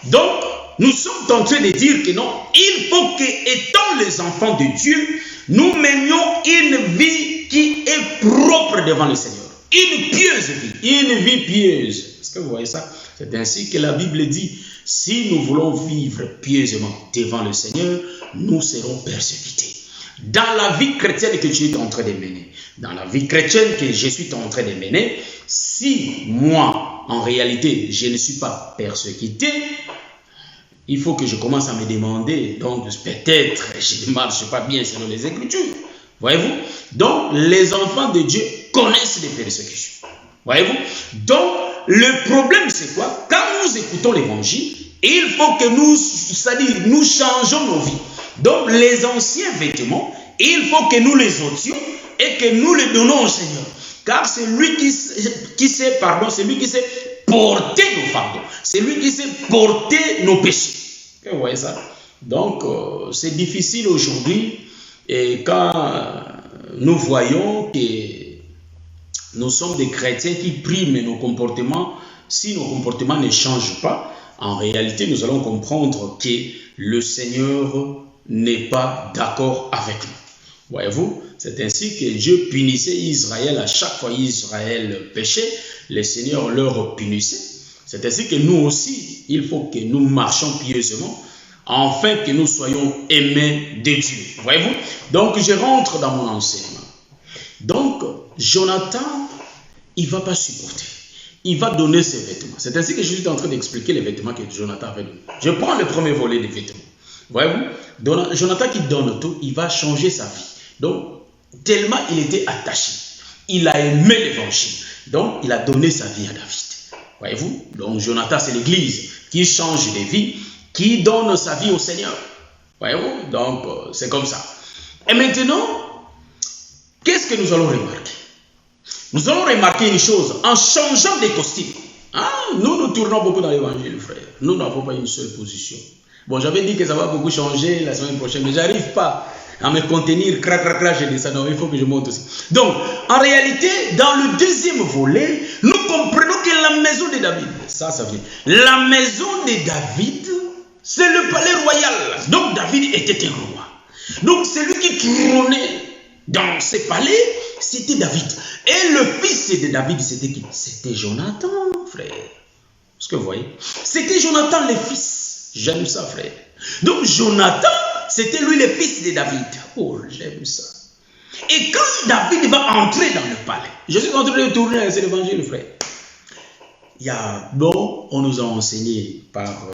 Donc, nous sommes en train de dire que non, il faut que, étant les enfants de Dieu, nous menions une vie qui est propre devant le Seigneur. Une pieuse vie. Une vie pieuse. Est-ce que vous voyez ça? C'est ainsi que la Bible dit, si nous voulons vivre pieusement devant le Seigneur, nous serons persécutés. Dans la vie chrétienne que tu es en train de mener, dans la vie chrétienne que je suis en train de mener, si moi, en réalité, je ne suis pas persécuté, il faut que je commence à me demander, donc peut-être je ne marche pas bien selon les Écritures. Voyez-vous? Donc, les enfants de Dieu connaissent les persécutions. Voyez-vous? Donc, le problème c'est quoi? Quand nous écoutons l'évangile, il faut que nous changeons nos vies. Donc, les anciens vêtements, il faut que nous les ôtions et que nous les donnons au Seigneur. Car c'est lui qui sait porter nos fardeaux. C'est lui qui sait porter nos péchés. Vous voyez ça? Donc, c'est difficile aujourd'hui. Et quand nous voyons que nous sommes des chrétiens qui priment nos comportements, si nos comportements ne changent pas, en réalité, nous allons comprendre que le Seigneur n'est pas d'accord avec nous. Voyez-vous, c'est ainsi que Dieu punissait Israël à chaque fois qu'Israël péchait, le Seigneur leur punissait. C'est ainsi que nous aussi, il faut que nous marchions pieusement, afin que nous soyons aimés de Dieu. Voyez-vous? Donc, je rentre dans mon enseignement. Donc, Jonathan, il ne va pas supporter. Il va donner ses vêtements. C'est ainsi que je suis en train d'expliquer les vêtements que Jonathan avait donnés. Je prends le premier volet des vêtements. Voyez-vous? Jonathan qui donne tout, il va changer sa vie. Donc, tellement il était attaché. Il a aimé l'évangile. Donc, il a donné sa vie à David. Voyez-vous? Donc, Jonathan, c'est l'église qui change de vie, qui donne sa vie au Seigneur. Voyez-vous? Donc, c'est comme ça. Et maintenant, qu'est-ce que nous allons remarquer? Nous allons remarquer une chose, en changeant de costume. Nous tournons beaucoup dans l'évangile, frère. Nous n'avons pas une seule position. Bon, j'avais dit que ça va beaucoup changer la semaine prochaine, mais je n'arrive pas à me contenir. Je dis ça, non, il faut que je monte aussi. Donc, en réalité, dans le deuxième volet, nous comprenons que la maison de David, ça vient. La maison de David, c'est le palais royal. Donc, David était un roi. Donc, celui qui trônait dans ce palais, c'était David. Et le fils de David, c'était qui? C'était Jonathan, frère. Est-ce que vous voyez? C'était Jonathan, le fils. J'aime ça, frère. Donc, Jonathan, c'était lui le fils de David. Oh, j'aime ça. Et quand David va entrer dans le palais, je suis en train de tourner cet évangile, frère. On nous a enseigné par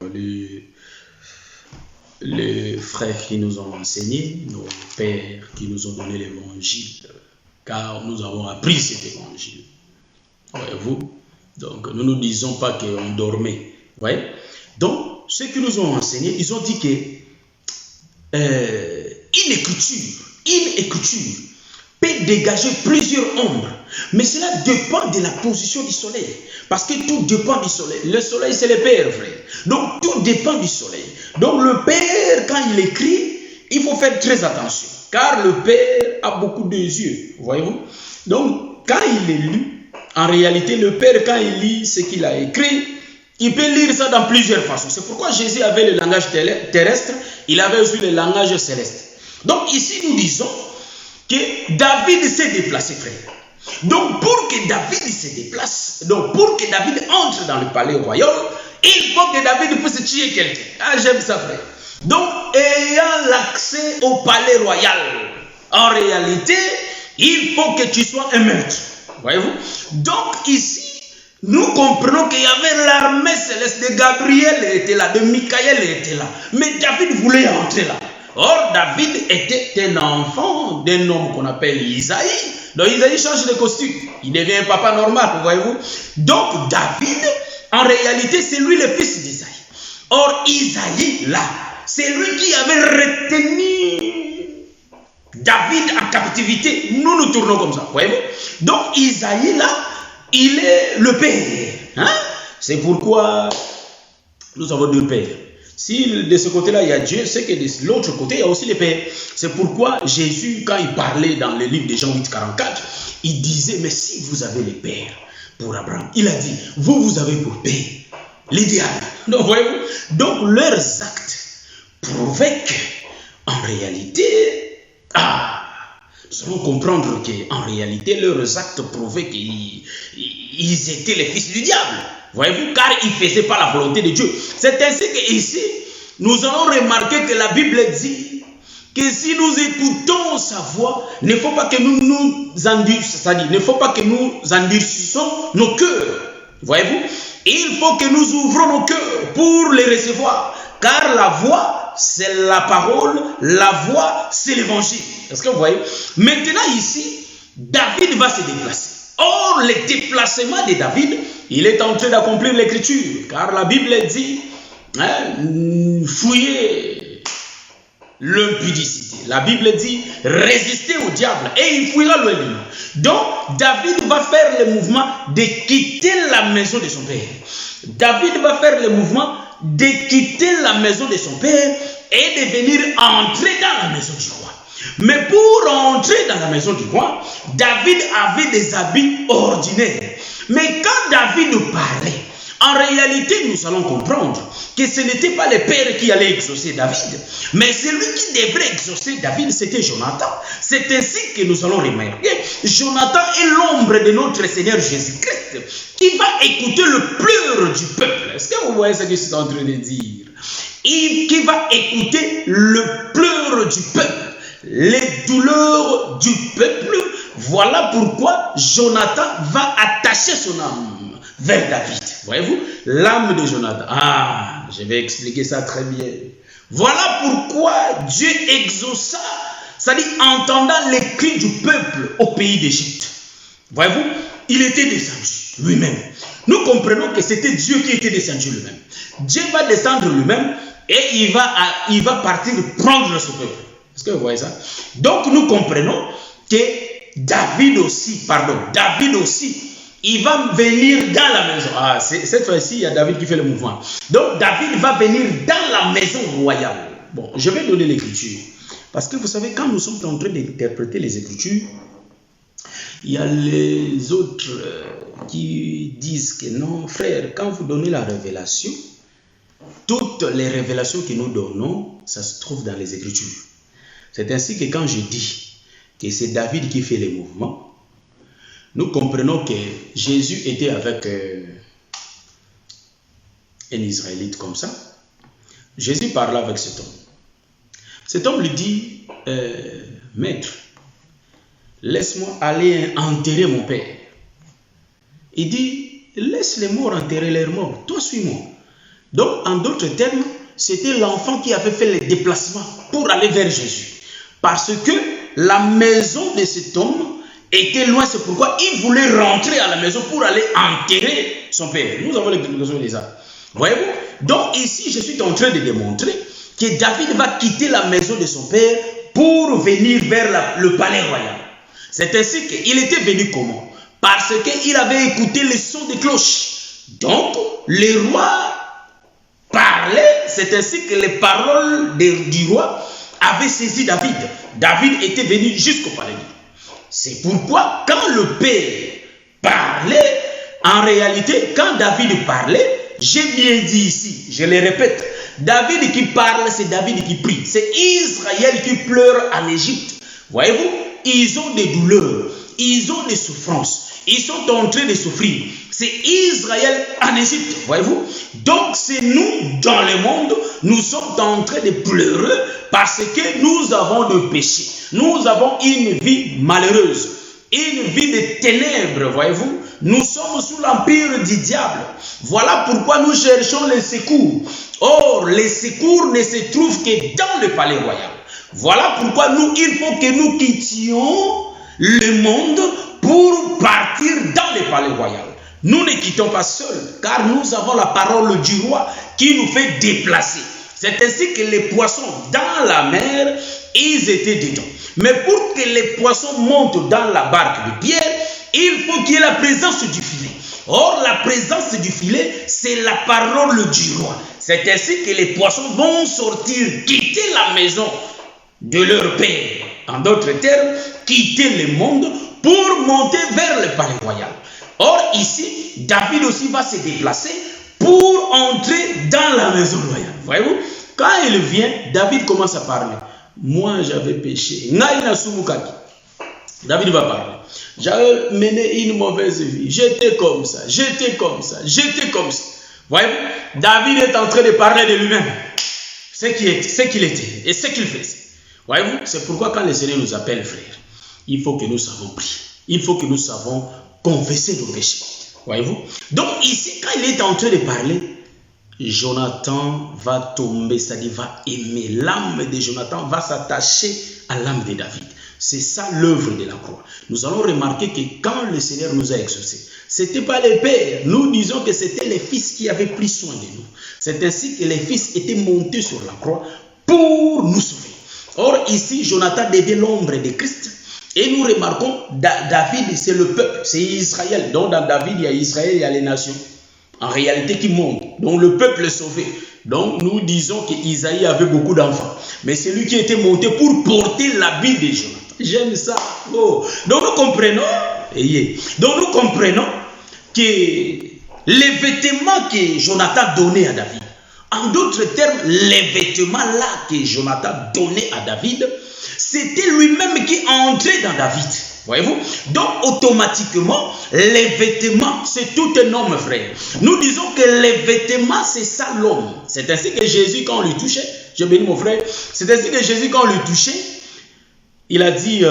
les frères qui nous ont enseigné, nos pères qui nous ont donné l'évangile, car nous avons appris cet évangile. Voyez-vous? Donc, nous ne disons pas qu'on dormait. Voyez? Donc, ceux qui nous ont enseigné, ils ont dit que une écriture peut dégager plusieurs ombres, mais cela dépend de la position du soleil, parce que tout dépend du soleil. Le soleil, c'est le Père, frère. Donc, tout dépend du soleil. Donc, le Père, quand il écrit, il faut faire très attention, car le Père a beaucoup de yeux, voyez-vous. Donc, quand il est lu, en réalité, le Père, quand il lit ce qu'il a écrit, il peut lire ça dans plusieurs façons. C'est pourquoi Jésus avait le langage terrestre, il avait aussi le langage céleste. Donc ici, nous disons que David s'est déplacé, frère. Donc pour que David se déplace, donc pour que David entre dans le palais royal, il faut que David puisse tuer quelqu'un. J'aime ça, frère. Donc, ayant l'accès au palais royal, en réalité, il faut que tu sois un maître. Voyez-vous? Donc ici, nous comprenons qu'il y avait l'armée céleste de Gabriel était là, de Michael était là. Mais David voulait entrer là. Or, David était un enfant d'un homme qu'on appelle Isaïe. Donc, Isaïe change de costume. Il devient un papa normal, voyez-vous. Donc, David, en réalité, c'est lui le fils d'Isaïe. Or, Isaïe, là, c'est lui qui avait retenu David en captivité, nous nous tournons comme ça. Voyez-vous? Donc Isaïe là, il est le père. Hein? C'est pourquoi nous avons deux pères. Si de ce côté-là, il y a Dieu, c'est que de l'autre côté, il y a aussi les pères. C'est pourquoi Jésus, quand il parlait dans le livre de Jean 8, 44, il disait, mais si vous avez les pères pour Abraham, il a dit, vous avez pour père les diables. Donc, voyez-vous, donc leurs actes prouvaient qu'en réalité, nous allons comprendre qu'en réalité, leurs actes prouvaient qu'ils étaient les fils du diable. Voyez-vous, car ils ne faisaient pas la volonté de Dieu. C'est ainsi qu'ici, nous allons remarquer que la Bible dit que si nous écoutons sa voix, il ne faut pas que nous nous endurcissions, c'est-à-dire, il ne faut pas que nous endurcissons nos cœurs. Voyez-vous, il faut que nous ouvrons nos cœurs pour les recevoir. Car la voix, c'est la parole, la voix, c'est l'évangile. Est-ce que vous voyez? Maintenant ici, David va se déplacer. Or, le déplacement de David, il est en train d'accomplir l'écriture. Car la Bible dit, fouillez l'impudicité. La Bible dit, résistez au diable et il fuira loin de nous. Donc, David va faire le mouvement de quitter la maison de son père. David va faire le mouvement de quitter la maison de son père et de venir entrer dans la maison du roi. Mais pour entrer dans la maison du roi, David avait des habits ordinaires. Mais quand David parlait, en réalité, nous allons comprendre que ce n'était pas le père qui allait exaucer David, mais celui qui devrait exaucer David, c'était Jonathan. C'est ainsi que nous allons remarquer. Jonathan est l'ombre de notre Seigneur Jésus-Christ qui va écouter le pleur du peuple. Est-ce que vous voyez ce que je suis en train de dire? Qui va écouter le pleur du peuple, les douleurs du peuple. Voilà pourquoi Jonathan va attacher son âme vers David. Voyez-vous, l'âme de Jonathan. Je vais expliquer ça très bien. Voilà pourquoi Dieu exauça, c'est-à-dire entendant les cris du peuple au pays d'Égypte. Voyez-vous, il était descendu lui-même. Nous comprenons que c'était Dieu qui était descendu lui-même. Dieu va descendre lui-même et il va partir prendre ce peuple. Est-ce que vous voyez ça? Donc nous comprenons que David aussi, il va venir dans la maison. Cette fois-ci, il y a David qui fait le mouvement. Donc David va venir dans la maison royale. Bon, je vais donner l'écriture. Parce que vous savez, quand nous sommes en train d'interpréter les écritures, il y a les autres qui disent que non, frère, quand vous donnez la révélation, toutes les révélations que nous donnons, ça se trouve dans les écritures. C'est ainsi que quand je dis que c'est David qui fait les mouvements, nous comprenons que Jésus était avec un Israélite comme ça. Jésus parla avec cet homme. Cet homme lui dit, maître, laisse-moi aller enterrer mon père. Il dit, laisse les morts enterrer leurs morts, toi suis-moi. Donc, en d'autres termes, c'était l'enfant qui avait fait le déplacement pour aller vers Jésus. Parce que la maison de cet homme était loin, c'est pourquoi il voulait rentrer à la maison pour aller enterrer son père. Nous avons l'explication de ça. Voyez-vous? Donc ici, je suis en train de démontrer que David va quitter la maison de son père pour venir vers le palais royal. C'est ainsi qu'il était venu comment? Parce qu'il avait écouté le son des cloches. Donc, les rois parlaient, c'est ainsi que les paroles du roi avaient saisi David. David était venu jusqu'au palais. C'est pourquoi quand le père parlait, en réalité, quand David parlait, j'ai bien dit ici, je le répète, David qui parle, c'est David qui prie. C'est Israël qui pleure en Égypte. Voyez-vous, ils ont des douleurs, ils ont des souffrances, ils sont en train de souffrir. C'est Israël en Égypte, voyez-vous. Donc c'est nous, dans le monde, nous sommes en train de pleurer parce que nous avons de péché. Nous avons une vie malheureuse, une vie de ténèbres, voyez-vous. Nous sommes sous l'empire du diable. Voilà pourquoi nous cherchons les secours. Or, les secours ne se trouvent que dans le palais royal. Voilà pourquoi il faut que nous quittions le monde pour partir dans le palais royal. Nous ne quittons pas seuls, car nous avons la parole du roi qui nous fait déplacer. C'est ainsi que les poissons dans la mer ils étaient dedans. Mais pour que les poissons montent dans la barque de Pierre, il faut qu'il y ait la présence du filet. Or, la présence du filet, c'est la parole du roi. C'est ainsi que les poissons vont sortir, quitter la maison de leur père. En d'autres termes, quitter le monde pour monter vers le palais royal. Or, ici, David aussi va se déplacer pour entrer dans la maison royale. Voyez-vous, quand il vient, David commence à parler. Moi, j'avais péché. David va parler. J'avais mené une mauvaise vie. J'étais comme ça, j'étais comme ça, j'étais comme ça. Voyez-vous, David est en train de parler de lui-même. Ce qu'il était et ce qu'il faisait. Voyez-vous, c'est pourquoi quand le Seigneur nous appelle frères, il faut que nous savons prier. Il faut que nous savons confesser nos péchés. Voyez-vous. Donc ici, quand il est en train de parler, Jonathan va tomber, c'est-à-dire va aimer. L'âme de Jonathan va s'attacher à l'âme de David. C'est ça l'œuvre de la croix. Nous allons remarquer que quand le Seigneur nous a exaucés, ce n'était pas les pères. Nous disons que c'était les fils qui avaient pris soin de nous. C'est ainsi que les fils étaient montés sur la croix pour nous sauver. Or ici, Jonathan devient l'ombre de Christ. Et nous remarquons, David, c'est le peuple, c'est Israël. Donc dans David, il y a Israël, il y a les nations. En réalité, qui montent. Donc le peuple est sauvé. Donc nous disons qu'Isaïe avait beaucoup d'enfants. Mais c'est lui qui était monté pour porter l'habit de Jonathan. J'aime ça. Oh. Donc nous comprenons que les vêtements que Jonathan donnait à David, en d'autres termes, les vêtements là que Jonathan donnait à David, c'était lui-même qui entrait dans David. Voyez-vous? Donc, automatiquement, les vêtements, c'est tout un homme, frère. Nous disons que les vêtements, c'est ça l'homme. C'est ainsi que Jésus, quand on le touchait, je bénis mon frère, c'est ainsi que Jésus, quand on le touchait, il a dit,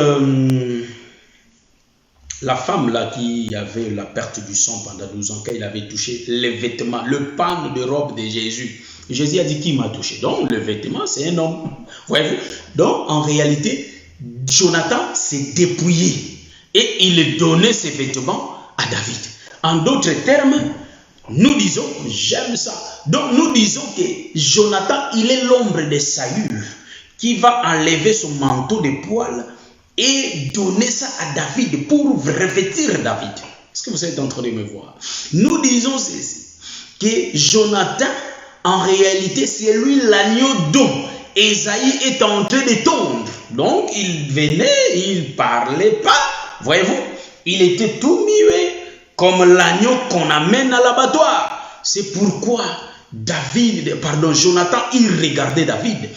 la femme là qui avait la perte du sang pendant 12 ans, quand il avait touché les vêtements, le pan de robe de Jésus, Jésus a dit qui m'a touché. Donc le vêtement c'est un homme. Voyez-vous? Donc en réalité, Jonathan s'est dépouillé et il donnait ses vêtements à David. En d'autres termes, nous disons, j'aime ça. Donc nous disons que Jonathan, il est l'ombre de Saül qui va enlever son manteau de poils et donner ça à David pour revêtir David. Est-ce que vous êtes en train de me voir? Nous disons ceci, que Jonathan, en réalité, c'est lui l'agneau dont Ésaïe est en train de tondre. Donc, il venait, il parlait pas. Voyez-vous, il était tout muet, comme l'agneau qu'on amène à l'abattoir. C'est pourquoi Jonathan, il regardait David.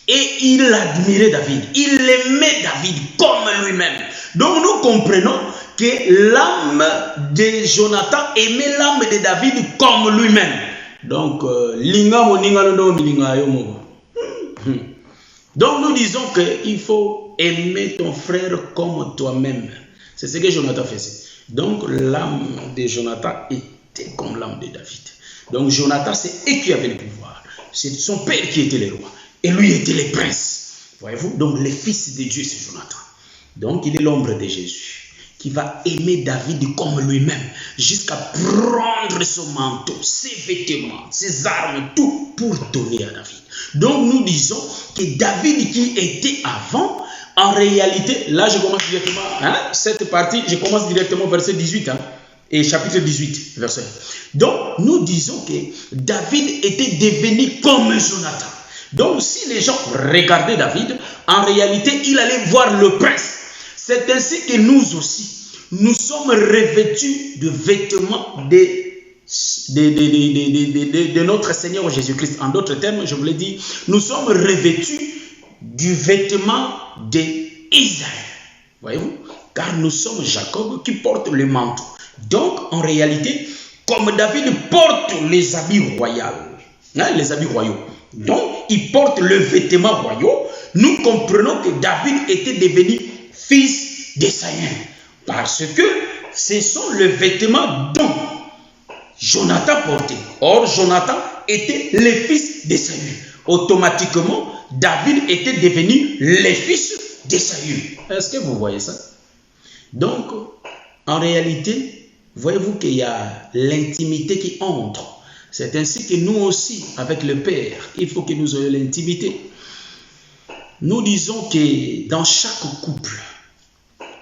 Et il admirait David. Il aimait David comme lui-même. Donc nous comprenons que l'âme de Jonathan aimait l'âme de David comme lui-même. Donc, donc nous disons qu'il faut aimer ton frère comme toi-même. C'est ce que Jonathan faisait. Donc l'âme de Jonathan était comme l'âme de David. Donc Jonathan, c'est eux qui avaient le pouvoir. C'est son père qui était le roi. Et lui était le prince. Voyez-vous? Donc le fils de Dieu, c'est Jonathan. Donc il est l'ombre de Jésus qui va aimer David comme lui-même jusqu'à prendre son manteau, ses vêtements, ses armes, tout pour donner à David. Donc nous disons que David qui était avant, en réalité, là je commence directement, cette partie, je commence directement verset 18, et chapitre 18, verset. Donc nous disons que David était devenu comme Jonathan. Donc si les gens regardaient David, en réalité, il allait voir le prince. C'est ainsi que nous aussi, nous sommes revêtus de vêtements de notre Seigneur Jésus-Christ. En d'autres termes, je vous l'ai dit, nous sommes revêtus du vêtement d'Isaïe. Voyez-vous? Car nous sommes Jacob qui porte le manteau. Donc, en réalité, comme David porte les habits royaux, les habits royaux, donc il porte le vêtement royal, nous comprenons que David était devenu fils d'Ésaü. Parce que ce sont les vêtements dont Jonathan portait. Or, Jonathan était le fils d'Ésaü. Automatiquement, David était devenu le fils d'Ésaü. Est-ce que vous voyez ça? Donc, en réalité, voyez-vous qu'il y a l'intimité qui entre. C'est ainsi que nous aussi, avec le Père, il faut que nous ayons l'intimité. nous disons que dans chaque couple,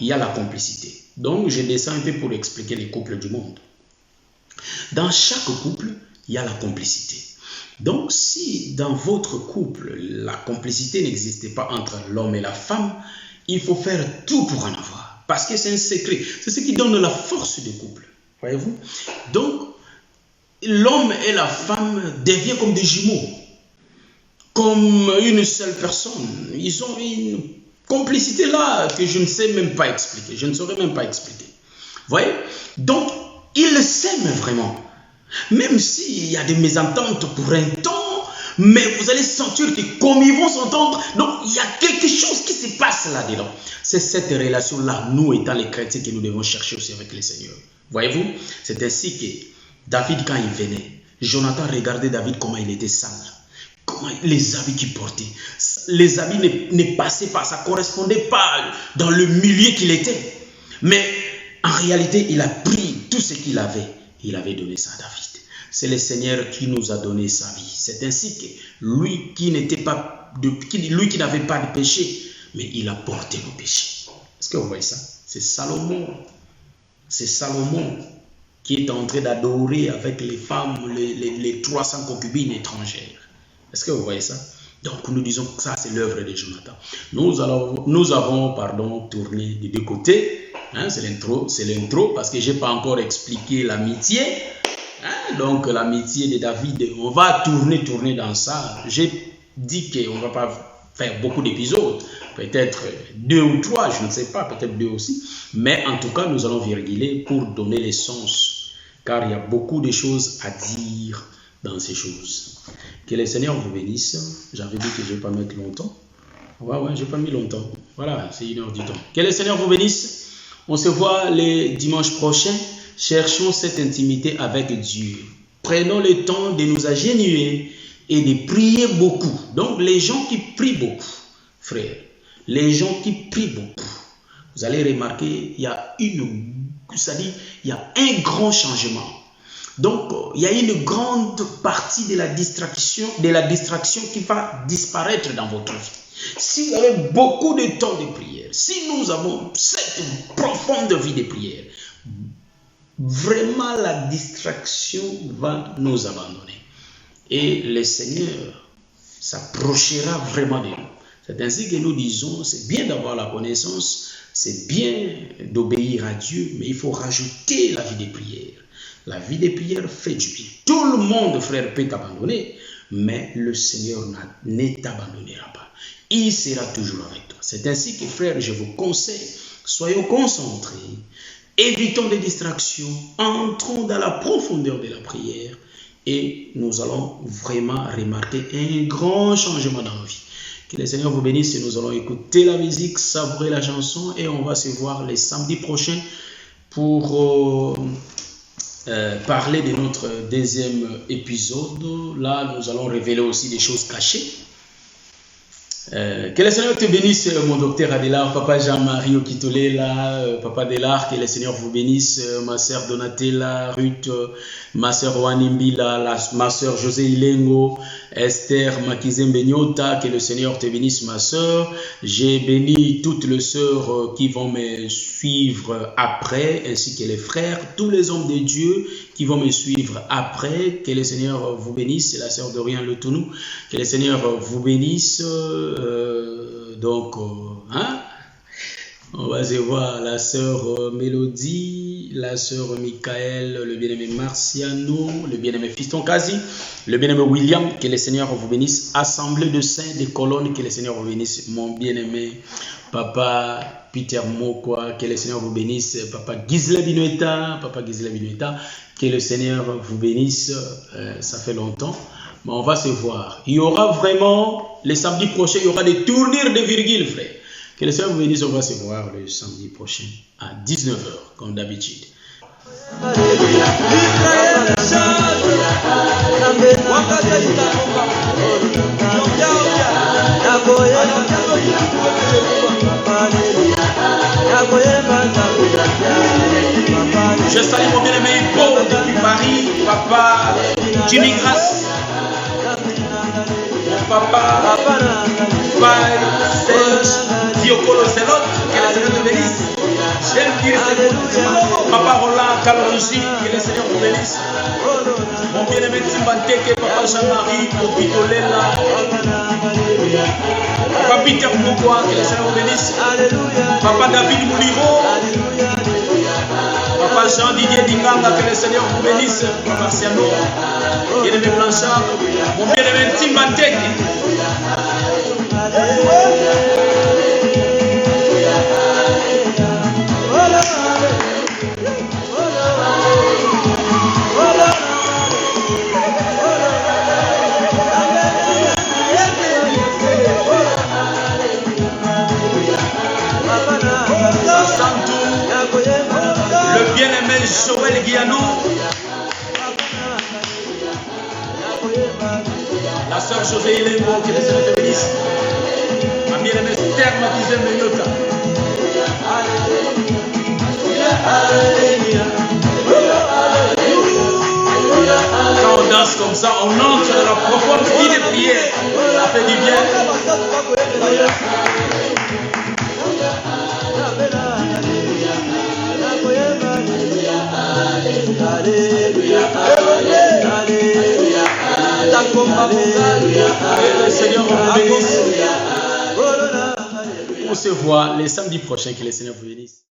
il y a la complicité. Donc, je descends un peu pour expliquer les couples du monde. Dans chaque couple, il y a la complicité. Donc, si dans votre couple, la complicité n'existait pas entre l'homme et la femme, il faut faire tout pour en avoir. Parce que c'est un secret. C'est ce qui donne la force du couple. Voyez-vous? Donc, l'homme et la femme deviennent comme des jumeaux. Comme une seule personne. Ils ont une complicité là que je ne sais même pas expliquer. Je ne saurais même pas expliquer. Voyez? Donc, ils s'aiment vraiment. Même s'il y a des mésententes pour un temps, mais vous allez sentir que comme ils vont s'entendre, donc il y a quelque chose qui se passe là-dedans. C'est cette relation-là, nous étant les chrétiens, que nous devons chercher aussi avec le Seigneur. Voyez-vous? C'est ainsi que David, quand il venait, Jonathan regardait David comment il était sale. Comment les habits qu'il portait. Les habits ne passaient pas, ça ne correspondait pas dans le milieu qu'il était. Mais en réalité, il a pris tout ce qu'il avait. Il avait donné ça à David. C'est le Seigneur qui nous a donné sa vie. C'est ainsi que lui qui n'avait pas de péché, mais il a porté nos péchés. Est-ce que vous voyez ça? C'est Salomon. C'est Salomon qui est en train d'adorer avec les femmes, les 300 concubines étrangères. Est-ce que vous voyez ça? Donc nous disons que ça c'est l'œuvre de Jonathan. Nous avons tourné des deux côtés. Hein, c'est l'intro parce que je n'ai pas encore expliqué l'amitié. Hein, donc l'amitié de David, on va tourner dans ça. J'ai dit qu'on ne va pas faire beaucoup d'épisodes. Peut-être 2 ou 3, je ne sais pas, peut-être 2 aussi. Mais en tout cas, nous allons virguler pour donner les sens. Car il y a beaucoup de choses à dire dans ces choses. Que le Seigneur vous bénisse. J'avais dit que je ne vais pas mettre longtemps. Ouais, je n'ai pas mis longtemps. Voilà, c'est 1 heure du temps. Que le Seigneur vous bénisse. On se voit les dimanches prochains. Cherchons cette intimité avec Dieu. Prenons le temps de nous agenouiller et de prier beaucoup. Donc, les gens qui prient beaucoup, frères, les gens qui prient beaucoup, vous allez remarquer, il y a un grand changement. Donc, il y a une grande partie de la distraction qui va disparaître dans votre vie. Si vous avez beaucoup de temps de prière, si nous avons cette profonde vie de prière, vraiment la distraction va nous abandonner. Et le Seigneur s'approchera vraiment de nous. C'est ainsi que nous disons, c'est bien d'avoir la connaissance, c'est bien d'obéir à Dieu, mais il faut rajouter la vie de prière. La vie de prière fait du bien. Tout le monde, frère, peut t'abandonner, mais le Seigneur ne t'abandonnera pas. Il sera toujours avec toi. C'est ainsi que, frère, je vous conseille, soyons concentrés, évitons des distractions, entrons dans la profondeur de la prière et nous allons vraiment remarquer un grand changement dans nos vies. Que le Seigneur vous bénisse et nous allons écouter la musique, savourer la chanson et on va se voir les samedis prochains pour parler de notre deuxième épisode. Là, nous allons révéler aussi des choses cachées. Que le Seigneur te bénisse, mon docteur Adélard, papa Jean-Marie Okitole, papa Adélard, que le Seigneur vous bénisse, ma sœur Donatella, Ruth, ma sœur Wanimbila, ma sœur José Ilengo, Esther Makizembe Nyota, que le Seigneur te bénisse, ma sœur. J'ai béni toutes les sœurs qui vont me suivre après, ainsi que les frères, tous les hommes de Dieu qui vont me suivre après. Que le Seigneur vous bénisse, c'est la sœur Dorian Letounou, que le Seigneur vous bénisse. On va se voir la sœur Mélodie, la sœur Michael, le bien-aimé Marciano, le bien-aimé Fiston Kazi, le bien-aimé William, que le Seigneur vous bénisse. Assemblée de saints, des colonnes, que le Seigneur vous bénisse. Mon bien-aimé papa Peter Mokwa, que le Seigneur vous bénisse. Papa Gisela Binueta, que le Seigneur vous bénisse. Ça fait longtemps. Mais on va se voir. Il y aura vraiment, le samedi prochain, il y aura des tournures de virgule, frère. Que le Seigneur vous bénisse, on va se voir le samedi prochain à 19 h, comme d'habitude. Je salue mon bien-aimé Paul depuis Paris, papa Jimmy Grasse. Papa, Serge, Diokolo Zelot, que le Seigneur te bénisse. J'aime dire ce Papa Roland Kalonji, que le Seigneur vous bénisse. Mon bien-aimé Timbanteke, Papa Jean-Marie, Opitolela, Papa Peter Moukoua, que le Seigneur vous bénisse. Papa David Mouliro, Papa Jean-Didier Dinganga, que le Seigneur vous bénisse. Papa Siano, bien-aimé Blanchard, mon bien-aimé Timbanteke. Le bien-aimé Joël Guiano, la sœur José Ilengo, qui est le Seigneur te bénisse. Ma bien-aimée Esther Matizé Menyota. Quand on danse comme ça, on entre dans la profonde vie des prières. Ça fait du bien. Le Seigneur vous bénisse. On se voit les samedis prochains. Que le Seigneur vous bénisse.